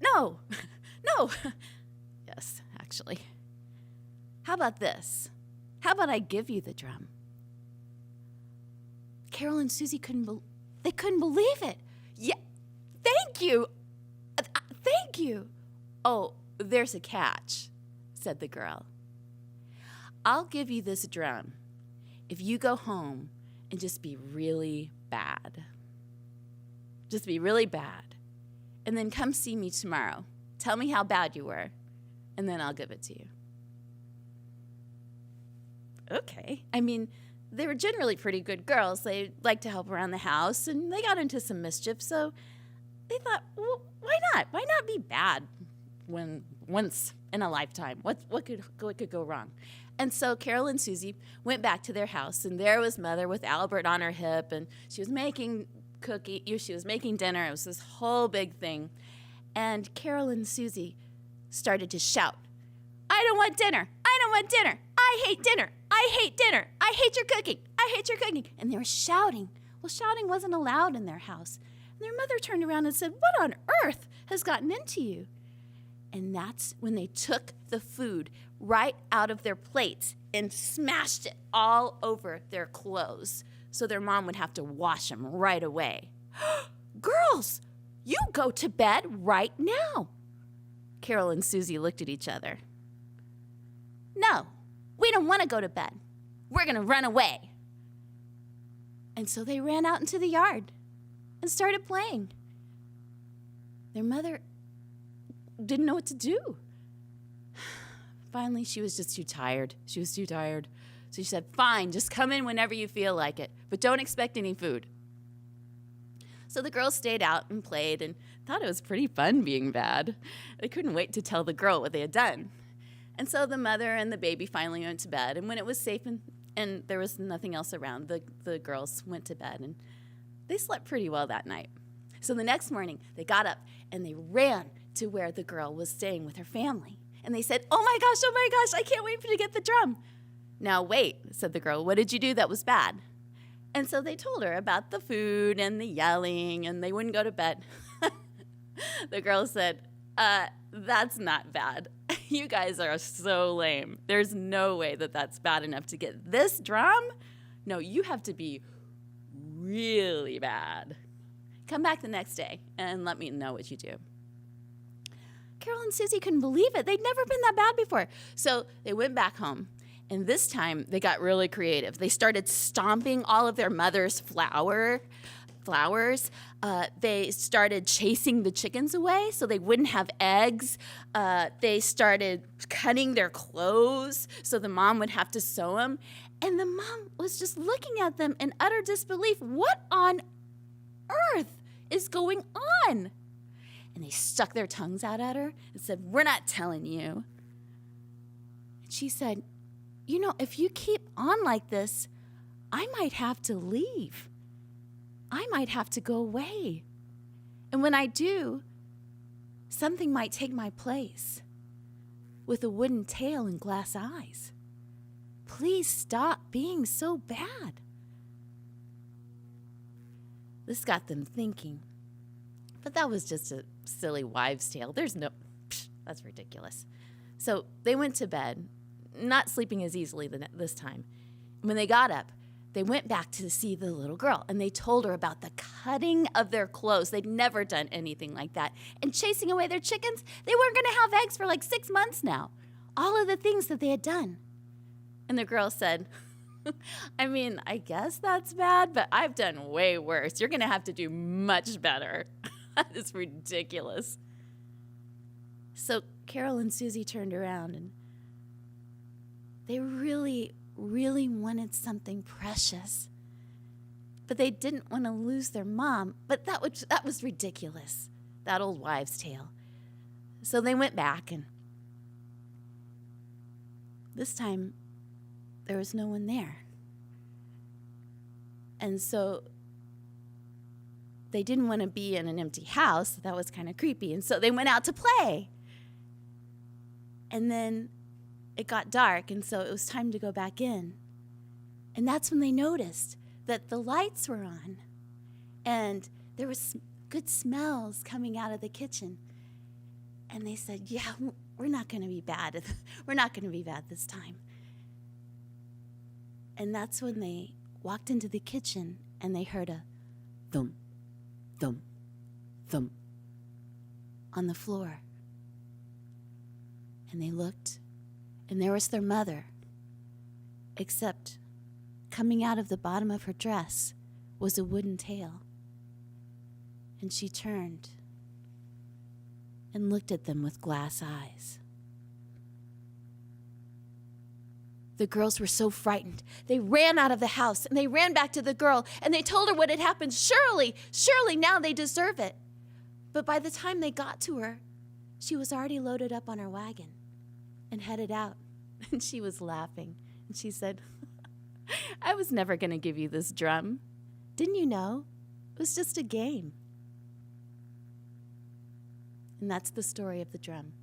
S4: No. Yes, actually. How about this? How about I give you the drum? Carol and Susie couldn't believe it. Yeah, thank you. Thank you. Oh, there's a catch, said the girl. I'll give you this drum if you go home and just be really bad. Just be really bad. And then come see me tomorrow. Tell me how bad you were, and then I'll give it to you. Okay. I mean, they were generally pretty good girls. They liked to help around the house, and they got into some mischief, so they thought, well, why not? Why not be bad once in a lifetime? What could go wrong? And so Carol and Susie went back to their house, and there was Mother with Albert on her hip, and she was making she was making dinner. It was this whole big thing. And Carol and Susie started to shout, I don't want dinner. I don't want dinner. I hate dinner. I hate dinner. I hate your cooking. I hate your cooking. And they were shouting. Well, shouting wasn't allowed in their house. And their mother turned around and said, what on earth has gotten into you? And that's when they took the food right out of their plates and smashed it all over their clothes so their mom would have to wash them right away. Girls, you go to bed right now. Carol and Susie looked at each other. No, we don't want to go to bed. We're going to run away. And so they ran out into the yard and started playing. Their mother didn't know what to do. Finally, she was just too tired. She was too tired. So she said, fine, just come in whenever you feel like it, but don't expect any food. So the girls stayed out and played and thought it was pretty fun being bad. They couldn't wait to tell the girl what they had done. And so the mother and the baby finally went to bed, and when it was safe and there was nothing else around, the girls went to bed, and they slept pretty well that night. So the next morning, they got up and they ran to where the girl was staying with her family. And they said, oh my gosh, I can't wait for you to get the drum. Now wait, said the girl, what did you do that was bad? And so they told her about the food and the yelling, and they wouldn't go to bed. The girl said, that's not bad. You guys are so lame. There's no way that that's bad enough to get this drum. No, you have to be really bad. Come back the next day and let me know what you do. Carol and Susie couldn't believe it. They'd never been that bad before. So they went back home. And this time they got really creative. They started stomping all of their mother's flowers. They started chasing the chickens away so they wouldn't have eggs. They started cutting their clothes so the mom would have to sew them. And the mom was just looking at them in utter disbelief. What on earth is going on? And they stuck their tongues out at her and said, "We're not telling you." And she said, "You know, if you keep on like this, I might have to leave. I might have to go away. And when I do, something might take my place with a wooden tail and glass eyes. Please stop being so bad." This got them thinking. But that was just a silly wives' tale. That's ridiculous. So they went to bed, not sleeping as easily this time. When they got up, they went back to see the little girl, and they told her about the cutting of their clothes. They'd never done anything like that. And chasing away their chickens, they weren't going to have eggs for like 6 months now. All of the things that they had done. And the girl said, "I mean, I guess that's bad, but I've done way worse. You're going to have to do much better." That is ridiculous. So Carol and Susie turned around, and they really wanted something precious. But they didn't want to lose their mom. But that was ridiculous, that old wives' tale. So they went back, and this time there was no one there. And so they didn't want to be in an empty house. That was kind of creepy. And so they went out to play. And then it got dark, and so it was time to go back in. And that's when they noticed that the lights were on, and there was good smells coming out of the kitchen. And they said, "Yeah, we're not going to be bad. We're not going to be bad this time." And that's when they walked into the kitchen, and they heard a thump, thump, thump on the floor. And they looked, and there was their mother, except coming out of the bottom of her dress was a wooden tail. And she turned and looked at them with glass eyes. The girls were so frightened. They ran out of the house, and they ran back to the girl, and they told her what had happened. Surely now they deserve it. But by the time they got to her, she was already loaded up on her wagon and headed out. And she was laughing. And she said, "I was never going to give you this drum. Didn't you know? It was just a game." And that's the story of the drum.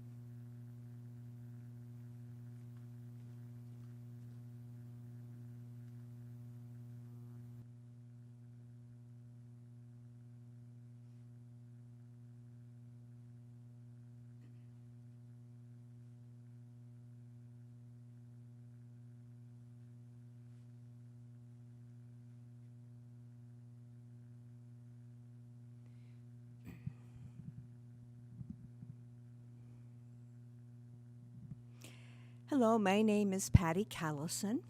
S5: Hello, my name is Patty Callison,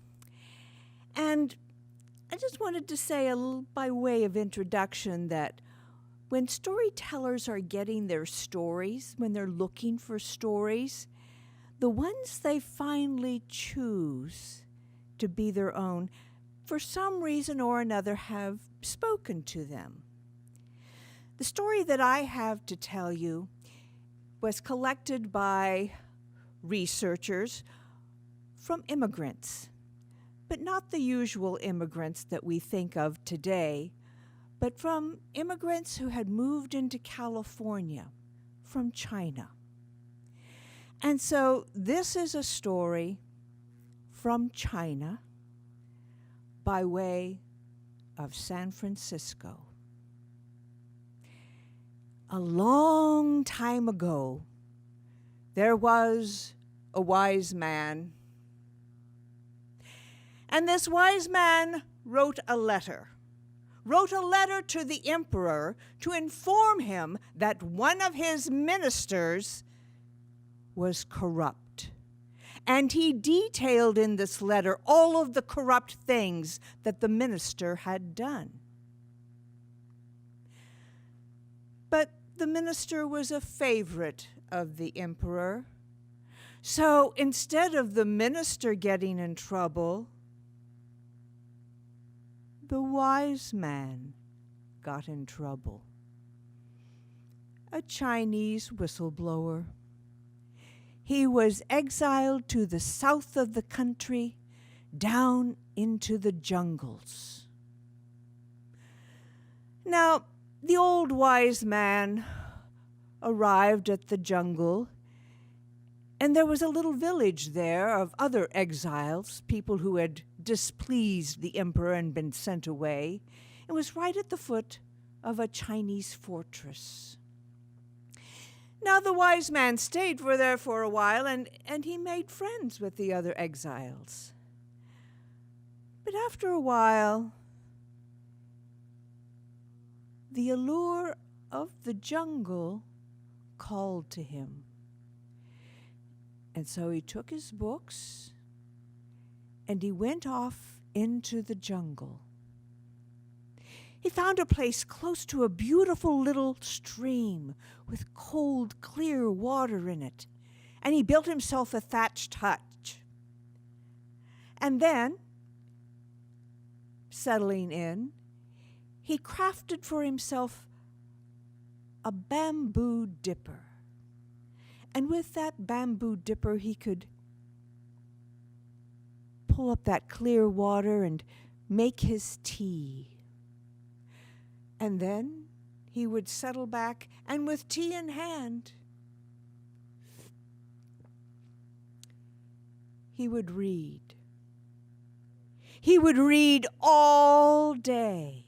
S5: and I just wanted to say by way of introduction that when storytellers are getting their stories, when they're looking for stories, the ones they finally choose to be their own, for some reason or another, have spoken to them. The story that I have to tell you was collected by researchers from immigrants, but not the usual immigrants that we think of today, but from immigrants who had moved into California from China. And so this is a story from China by way of San Francisco. A long time ago, there was a wise man. And this wise man wrote a letter to the emperor to inform him that one of his ministers was corrupt. And he detailed in this letter all of the corrupt things that the minister had done. But the minister was a favorite of the emperor. So instead of the minister getting in trouble, the wise man got in trouble. A Chinese whistleblower. He was exiled to the south of the country, down into the jungles. Now, the old wise man arrived at the jungle, and there was a little village there of other exiles, people who had displeased the emperor and been sent away. It was right at the foot of a Chinese fortress. Now the wise man stayed there for a while, and he made friends with the other exiles. But after a while, the allure of the jungle called to him. And so he took his books and he went off into the jungle. He found a place close to a beautiful little stream with cold, clear water in it, and he built himself a thatched hut. And then, settling in, he crafted for himself a bamboo dipper. And with that bamboo dipper, he could pull up that clear water and make his tea. And then he would settle back, and with tea in hand, he would read. He would read all day.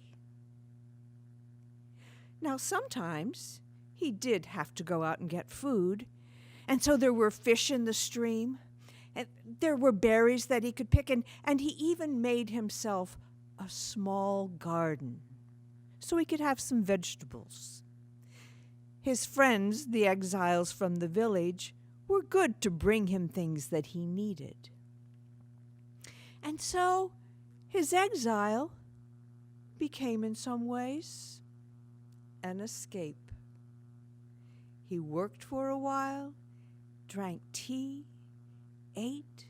S5: Now, sometimes he did have to go out and get food, and so there were fish in the stream, and there were berries that he could pick, and he even made himself a small garden so he could have some vegetables. His friends, the exiles from the village, were good to bring him things that he needed. And so his exile became in some ways an escape. He worked for a while, drank tea, ate,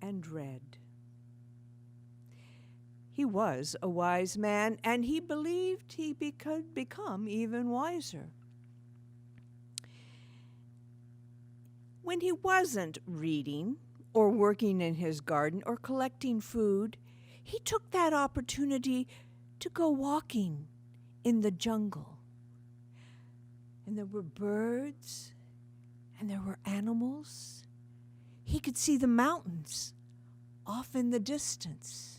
S5: and read. He was a wise man, and he believed he could become even wiser. When he wasn't reading or working in his garden or collecting food, he took that opportunity to go walking in the jungle. And there were birds, and there were animals. He could see the mountains off in the distance.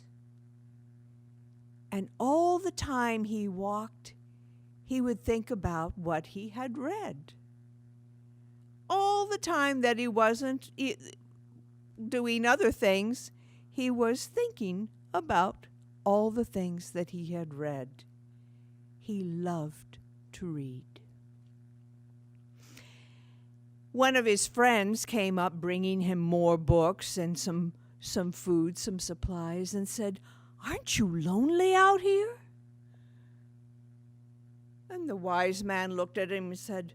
S5: And all the time he walked, he would think about what he had read. All the time that he wasn't doing other things, he was thinking about all the things that he had read. He loved to read. One of his friends came up bringing him more books and some food, some supplies, and said, "Aren't you lonely out here?" And the wise man looked at him and said,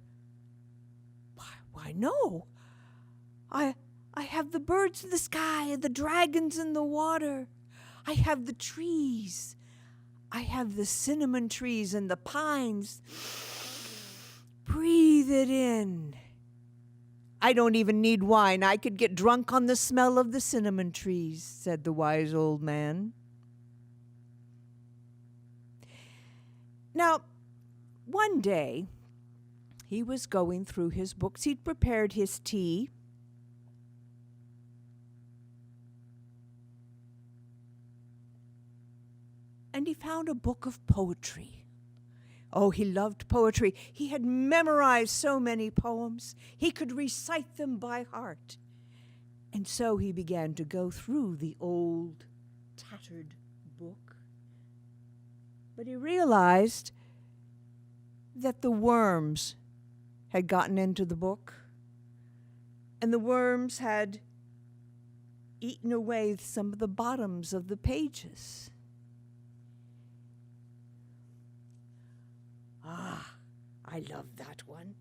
S5: Why no. I have the birds in the sky and the dragons in the water. I have the trees. I have the cinnamon trees and the pines. Breathe it in. I don't even need wine. I could get drunk on the smell of the cinnamon trees, said the wise old man. Now, one day, he was going through his books. He'd prepared his tea. And he found a book of poetry. Oh, he loved poetry. He had memorized so many poems. He could recite them by heart. And so he began to go through the old, tattered book. But he realized that the worms had gotten into the book. and the worms had eaten away some of the bottoms of the pages. Ah, I love that one.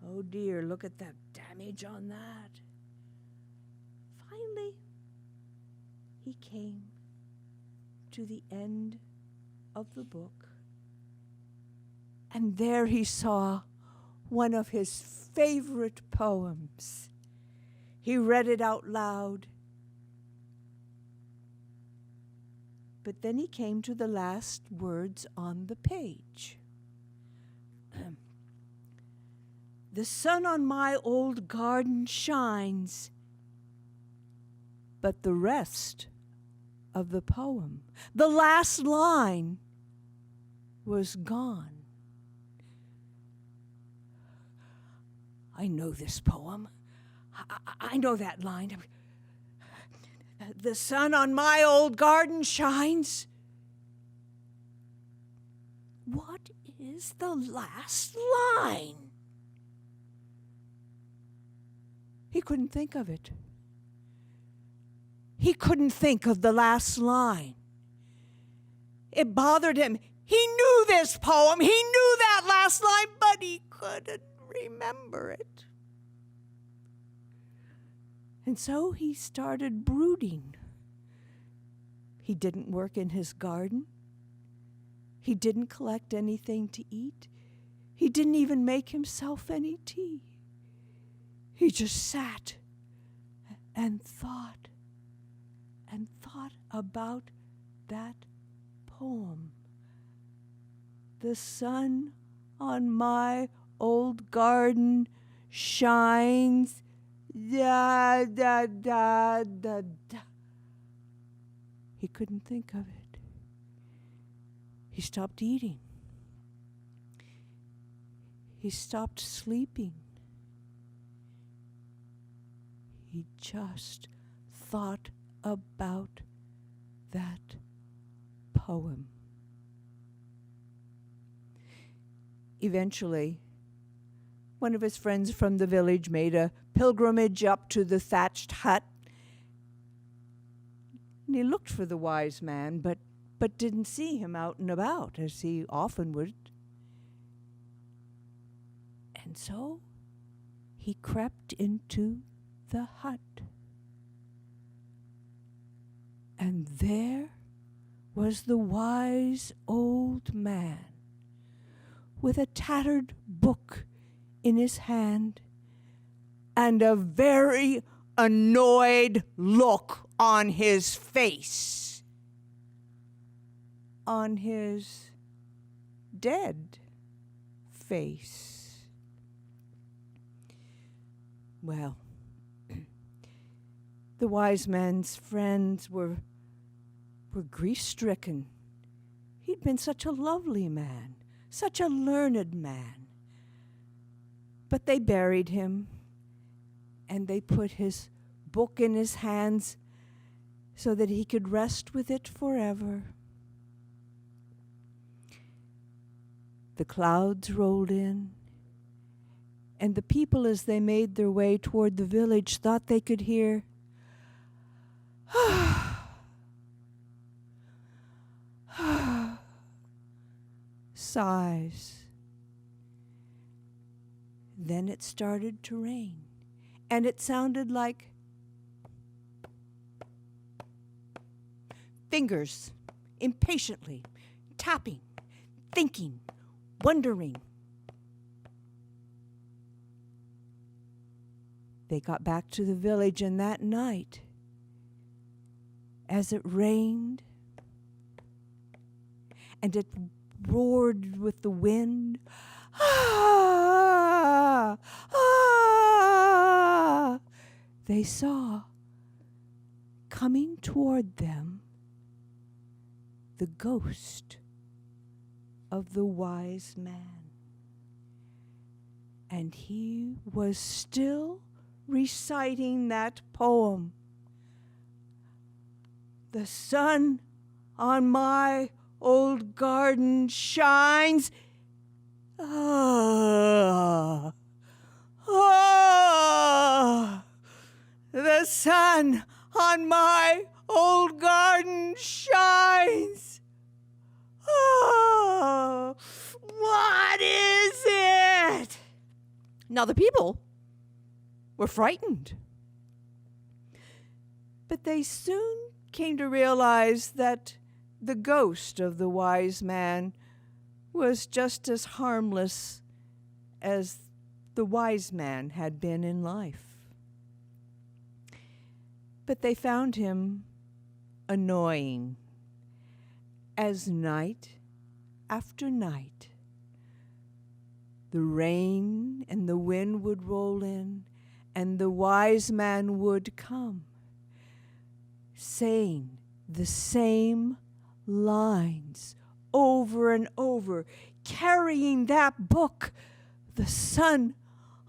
S5: Oh dear, look at the damage on that. Finally, he came to the end of the book, and there he saw one of his favorite poems. He read it out loud. But then he came to the last words on the page. The sun on my old garden shines, but the rest of the poem, the last line, was gone. I know this poem. I know that line. The sun on my old garden shines. What is the last line? He couldn't think of it. He couldn't think of the last line. It bothered him. He knew this poem. He knew that last line, but he couldn't remember it. And so he started brooding. He didn't work in his garden. He didn't collect anything to eat. He didn't even make himself any tea. He just sat and thought about that poem. The sun on my old garden shines. Da, da, da, da, da. He couldn't think of it. He stopped eating. He stopped sleeping. He just thought about that poem. Eventually, one of his friends from the village made a pilgrimage up to the thatched hut. And he looked for the wise man, but didn't see him out and about, as he often would. And so he crept into the hut. And there was the wise old man with a tattered book in his hand and a very annoyed look on his face. On his dead face. Well, the wise man's friends were grief-stricken. He'd been such a lovely man, such a learned man. But they buried him, and they put his book in his hands so that he could rest with it forever. The clouds rolled in, and the people, as they made their way toward the village, thought they could hear sighs. Then it started to rain, and it sounded like fingers impatiently tapping, thinking, wondering. They got back to the village, and that night, as it rained and it roared with the wind, they saw coming toward them the ghost of the wise man. And he was still reciting that poem. The sun on my old garden shines. Ah, Oh, the sun on my old garden shines. Oh, what is it? Now the people were frightened. But they soon came to realize that the ghost of the wise man was just as harmless as the wise man had been in life. But they found him annoying, as night after night the rain and the wind would roll in, and the wise man would come, saying the same lines over and over, carrying that book. The sun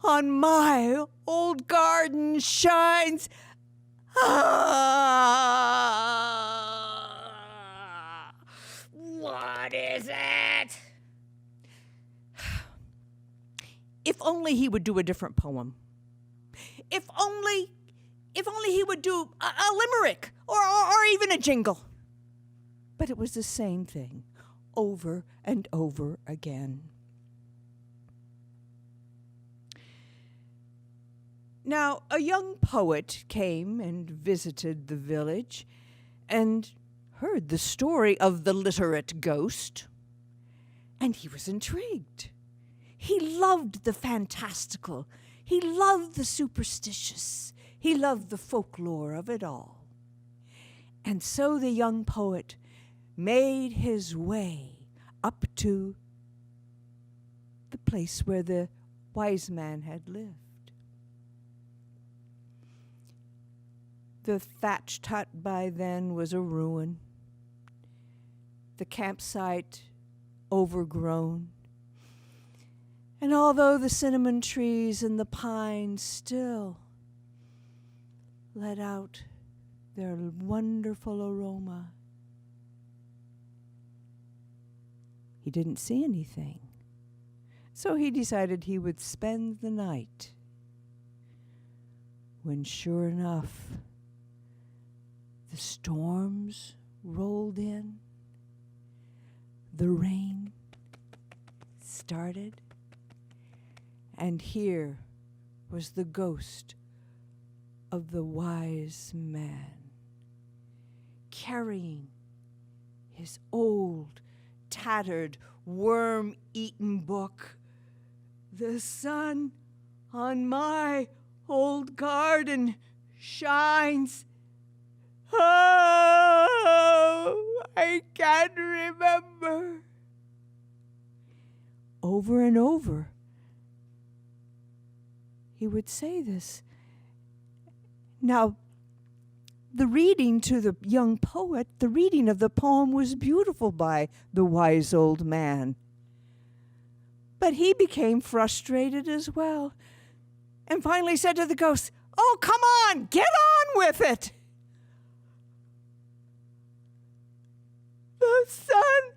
S5: on my old garden shines. Ah, what is it? If only he would do a different poem. If only he would do a limerick or even a jingle. But it was the same thing over and over again. Now, a young poet came and visited the village and heard the story of the Literate Ghost, and he was intrigued. He loved the fantastical. He loved the superstitious. He loved the folklore of it all. And so the young poet made his way up to the place where the wise man had lived. The thatched hut by then was a ruin, the campsite overgrown. And although the cinnamon trees and the pines still let out their wonderful aroma, he didn't see anything. So he decided he would spend the night. When sure enough, the storms rolled in, the rain started, and here was the ghost of the wise man, carrying his old, tattered, worm-eaten book. The sun on my old garden shines. Oh, I can't remember. Over and over, he would say this. Now, the reading to the young poet, the reading of the poem was beautiful by the wise old man. But he became frustrated as well, and finally said to the ghost, "Oh, come on, get on with it." The sun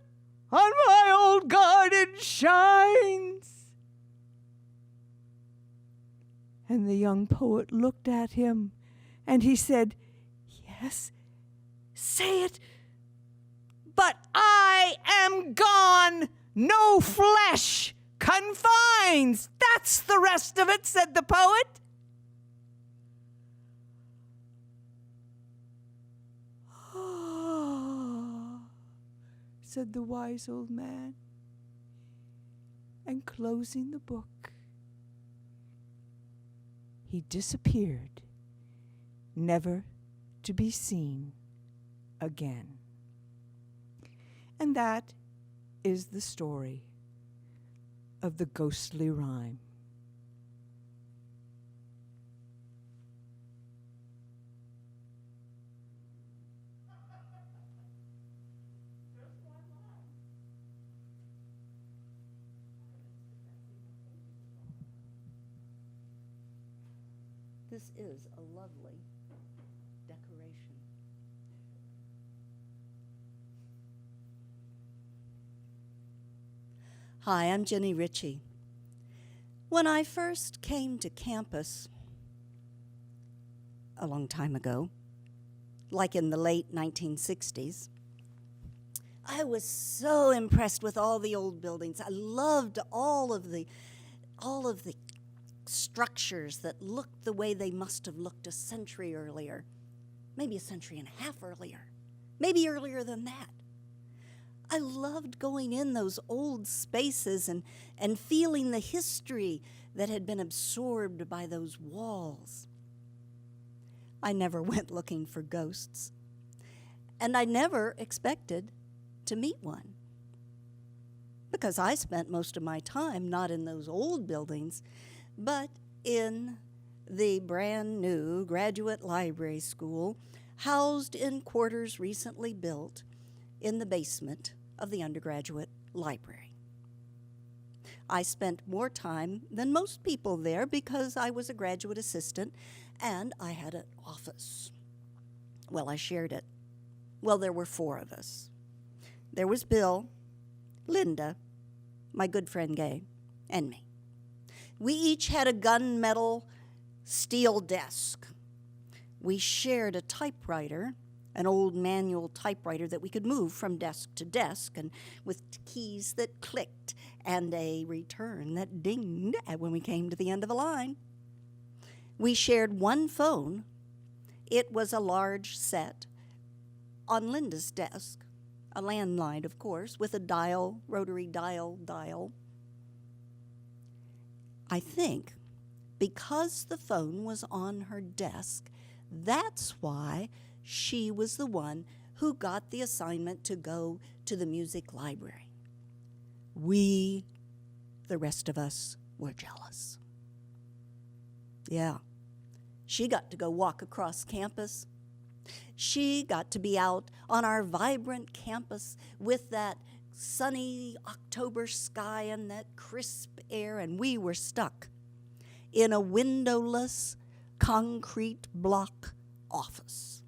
S5: on my old garden shines. And the young poet looked at him, and he said, "Yes, say it. But I am gone. No flesh confines." That's the rest of it, said the poet. "Oh," said the wise old man, and closing the book, he disappeared, never to be seen again. And that is the story of the ghostly rhyme.
S6: This is a lovely decoration. Hi, I'm Jenny Ritchie. When I first came to campus a long time ago, like in the late 1960s, I was so impressed with all the old buildings. I loved all of the structures that looked the way they must have looked a century earlier, maybe a century and a half earlier, maybe earlier than that. I loved going in those old spaces and feeling the history that had been absorbed by those walls. I never went looking for ghosts, and I never expected to meet one, because I spent most of my time not in those old buildings, but in the brand new graduate library school, housed in quarters recently built in the basement of the undergraduate library. I spent more time than most people there because I was a graduate assistant and I had an office. Well, I shared it. Well, there were 4 of us. There was Bill, Linda, my good friend Gay, and me. We each had a gunmetal steel desk. We shared a typewriter, an old manual typewriter that we could move from desk to desk, and with keys that clicked and a return that dinged when we came to the end of a line. We shared one phone. It was a large set on Linda's desk, a landline, of course, with a dial, rotary dial. I think because the phone was on her desk, that's why she was the one who got the assignment to go to the music library. We, the rest of us, were jealous. Yeah, she got to go walk across campus. She got to be out on our vibrant campus with that sunny October sky and that crisp air, and we were stuck in a windowless concrete block office.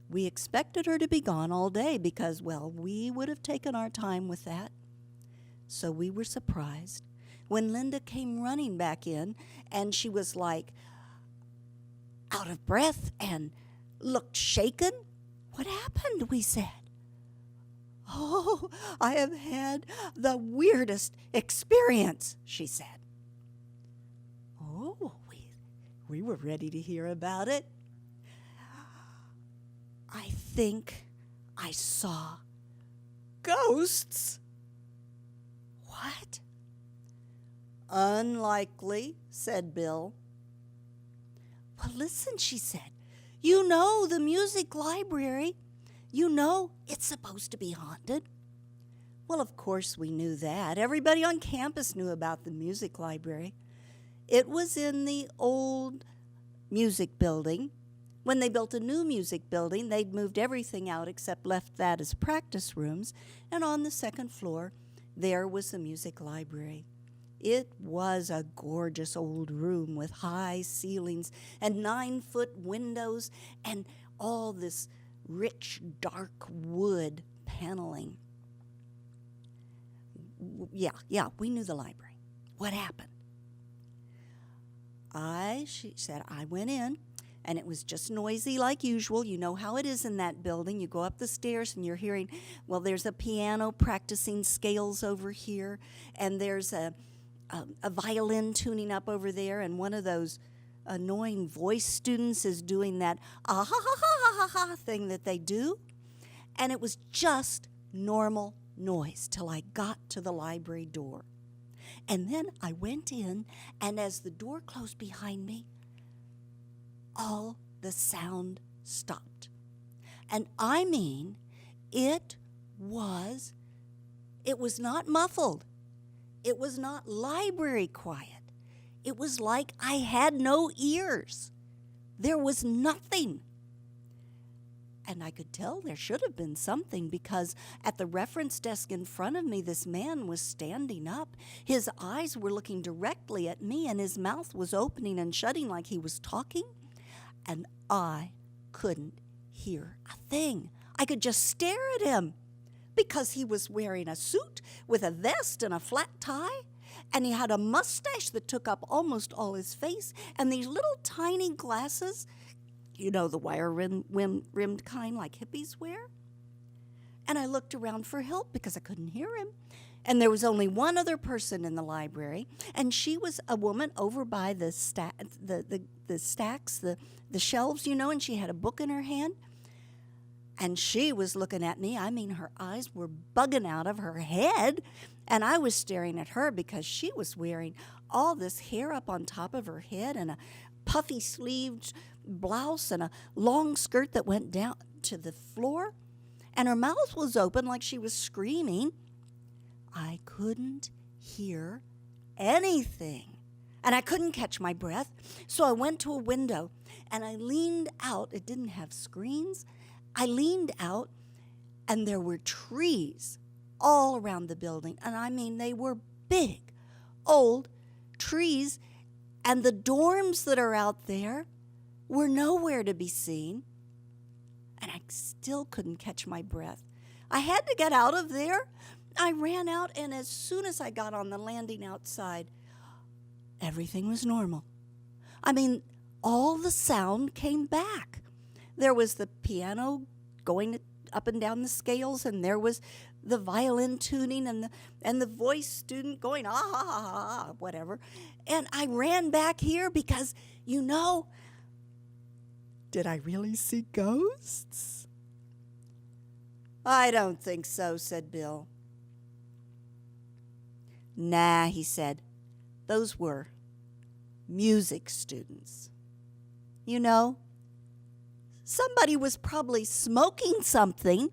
S6: We expected her to be gone all day because, well, we would have taken our time with that. So we were surprised when Linda came running back in, and she was like out of breath and looked shaken. What happened? We said. Oh, I have had the weirdest experience, she said. Oh, we were ready to hear about it. I think I saw ghosts. What? Unlikely, said Bill. Well, listen, she said. You know the music library. You know it's supposed to be haunted. Well, of course we knew that. Everybody on campus knew about the music library. It was in the old music building. When they built a new music building, they'd moved everything out except left that as practice rooms. And on the second floor, there was the music library. It was a gorgeous old room with high ceilings and 9-foot windows and all this rich, dark wood paneling. Yeah, we knew the library. What happened? She said, I went in, and it was just noisy like usual. You know how it is in that building. You go up the stairs and you're hearing, well, there's a piano practicing scales over here, and there's a violin tuning up over there, and one of those annoying voice students is doing that ah ha ha ha ha ha thing that they do. And it was just normal noise till I got to the library door. And then I went in, and as the door closed behind me, all the sound stopped. And I mean, it was not muffled. It was not library quiet. It was like I had no ears. There was nothing. And I could tell there should have been something, because at the reference desk in front of me, this man was standing up. His eyes were looking directly at me, and his mouth was opening and shutting like he was talking. And I couldn't hear a thing. I could just stare at him, because he was wearing a suit with a vest and a flat tie, and he had a mustache that took up almost all his face, and these little tiny glasses, you know, the wire-rimmed kind like hippies wear. And I looked around for help because I couldn't hear him. And there was only one other person in the library, and she was a woman over by the stacks, the shelves, you know, and she had a book in her hand. And she was looking at me. I mean, her eyes were bugging out of her head. And I was staring at her because she was wearing all this hair up on top of her head and a puffy sleeved blouse and a long skirt that went down to the floor. And her mouth was open like she was screaming. I couldn't hear anything. And I couldn't catch my breath. So I went to a window and I leaned out. It didn't have screens. I leaned out and there were trees all around the building. And I mean, they were big, old trees. And the dorms that are out there were nowhere to be seen. And I still couldn't catch my breath. I had to get out of there. I ran out, and as soon as I got on the landing outside, everything was normal. I mean, all the sound came back. There was the piano going up and down the scales, and there was the violin tuning and the voice student going, ah, ha, ha, ha, whatever. And I ran back here because, you know, did I really see ghosts? I don't think so, said Bill. Nah, he said, those were music students. You know, somebody was probably smoking something,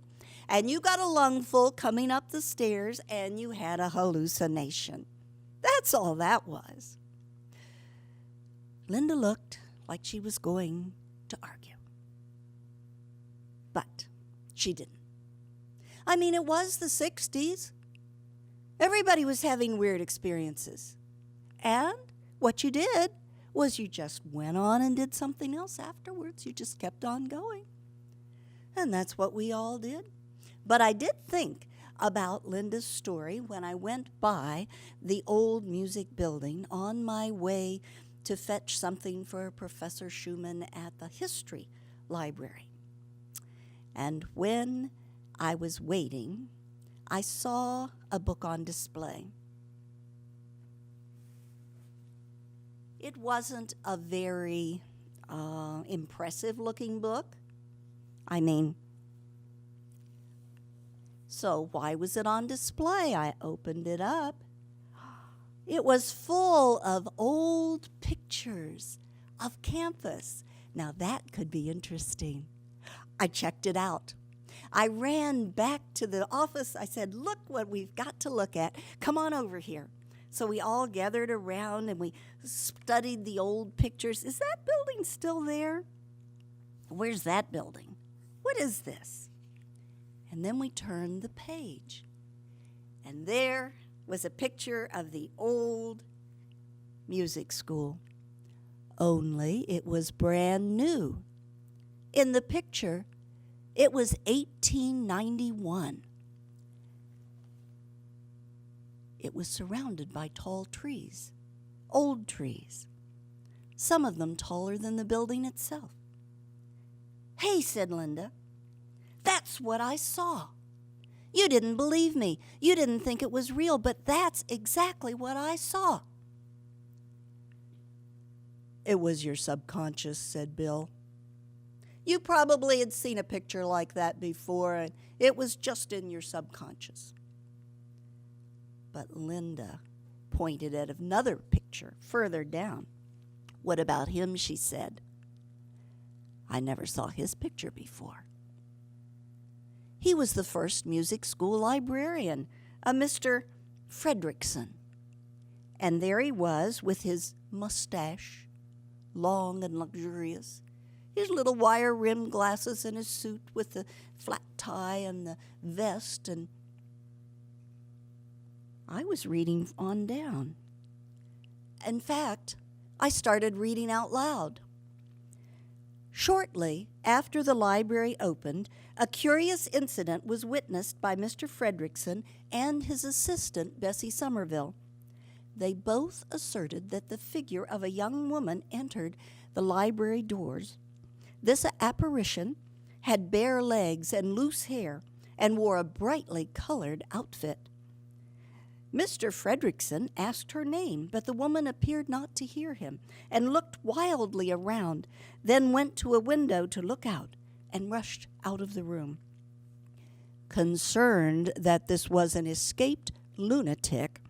S6: and you got a lungful coming up the stairs, and you had a hallucination. That's all that was. Linda looked like she was going to argue. But she didn't. I mean, it was the 60s. Everybody was having weird experiences. And what you did was you just went on and did something else afterwards. You just kept on going. And that's what we all did. But I did think about Linda's story when I went by the old music building on my way to fetch something for Professor Schumann at the history library. And when I was waiting, I saw a book on display. It wasn't a very impressive-looking book. I mean, so why was it on display? I opened it up. It was full of old pictures of campus. Now that could be interesting. I checked it out. I ran back to the office. I said, look what we've got to look at. Come on over here. So we all gathered around and we studied the old pictures. Is that building still there? Where's that building? What is this? And then we turned the page. And there was a picture of the old music school. Only it was brand new. In the picture, it was 1891. It was surrounded by tall trees, old trees, some of them taller than the building itself. Hey, said Linda, that's what I saw. You didn't believe me. You didn't think it was real, but that's exactly what I saw. It was your subconscious, said Bill. You probably had seen a picture like that before, and it was just in your subconscious. But Linda pointed at another picture further down. What about him, she said. I never saw his picture before. He was the first music school librarian, a Mr. Fredrickson. And there he was with his mustache, long and luxurious, his little wire-rimmed glasses and his suit with the flat tie and the vest. And I was reading on down. In fact, I started reading out loud. Shortly after the library opened, a curious incident was witnessed by Mr. Fredrickson and his assistant, Bessie Somerville. they both asserted that the figure of a young woman entered the library doors. This apparition had bare legs and loose hair and wore a brightly colored outfit. Mr. Fredrickson asked her name, but the woman appeared not to hear him and looked wildly around, then went to a window to look out and rushed out of the room. Concerned that this was an escaped lunatic,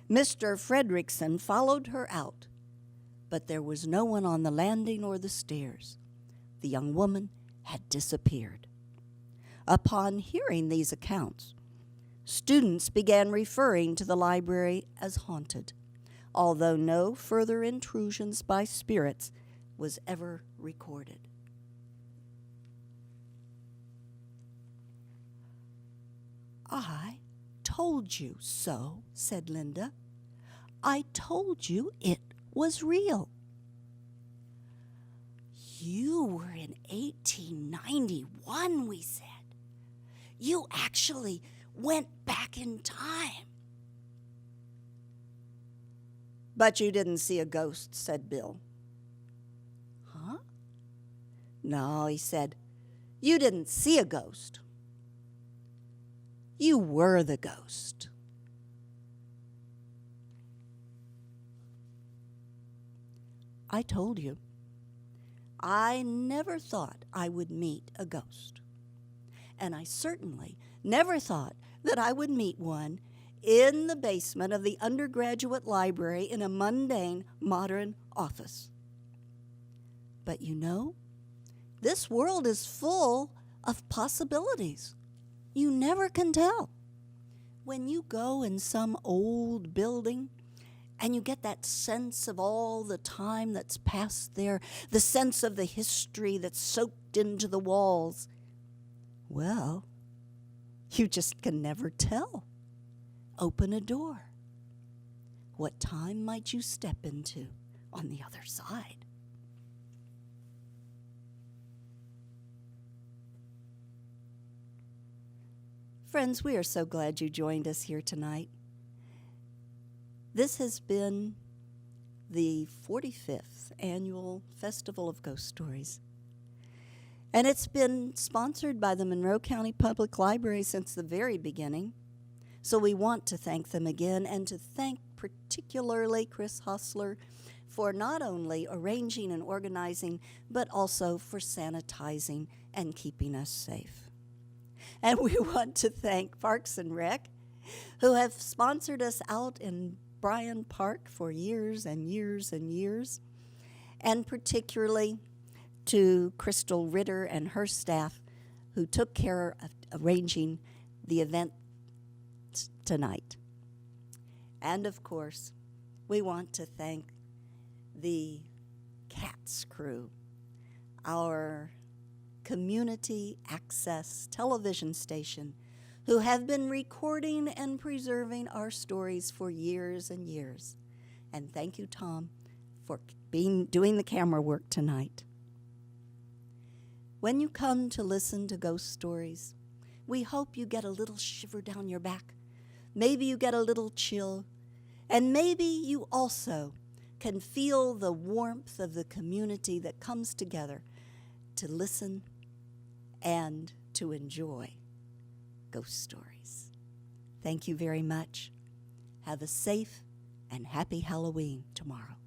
S6: Mr. Fredrickson followed her out, but there was no one on the landing or the stairs. The young woman had disappeared. Upon hearing these accounts, students began referring to the library as haunted, although no further intrusions by spirits was ever recorded. "I told you so," said Linda. "I told you it was real." "You were in 1891, we said. You actually went back in time." "But you didn't see a ghost," said Bill. "Huh?" "No," he said. "You didn't see a ghost. You were the ghost." "I told you, I never thought I would meet a ghost. And I certainly never thought that I would meet one in the basement of the undergraduate library in a mundane, modern office. But you know, this world is full of possibilities. You never can tell. When you go in some old building and you get that sense of all the time that's passed there, the sense of the history that's soaked into the walls, well, you just can never tell. Open a door. What time might you step into on the other side? Friends, we are so glad you joined us here tonight. This has been the 45th Annual Festival of Ghost Stories. And it's been sponsored by the Monroe County Public Library since the very beginning. So we want to thank them again, and to thank particularly Chris Hostler for not only arranging and organizing, but also for sanitizing and keeping us safe. And we want to thank Parks and Rec, who have sponsored us out in Bryan Park for years and years and years, and particularly to Crystal Ritter and her staff, who took care of arranging the event tonight. And of course, we want to thank the CATS crew, our community access television station, who have been recording and preserving our stories for years and years. And thank you, Tom, for doing the camera work tonight. When you come to listen to ghost stories, we hope you get a little shiver down your back. Maybe you get a little chill, and maybe you also can feel the warmth of the community that comes together to listen and to enjoy ghost stories. Thank you very much. Have a safe and happy Halloween tomorrow.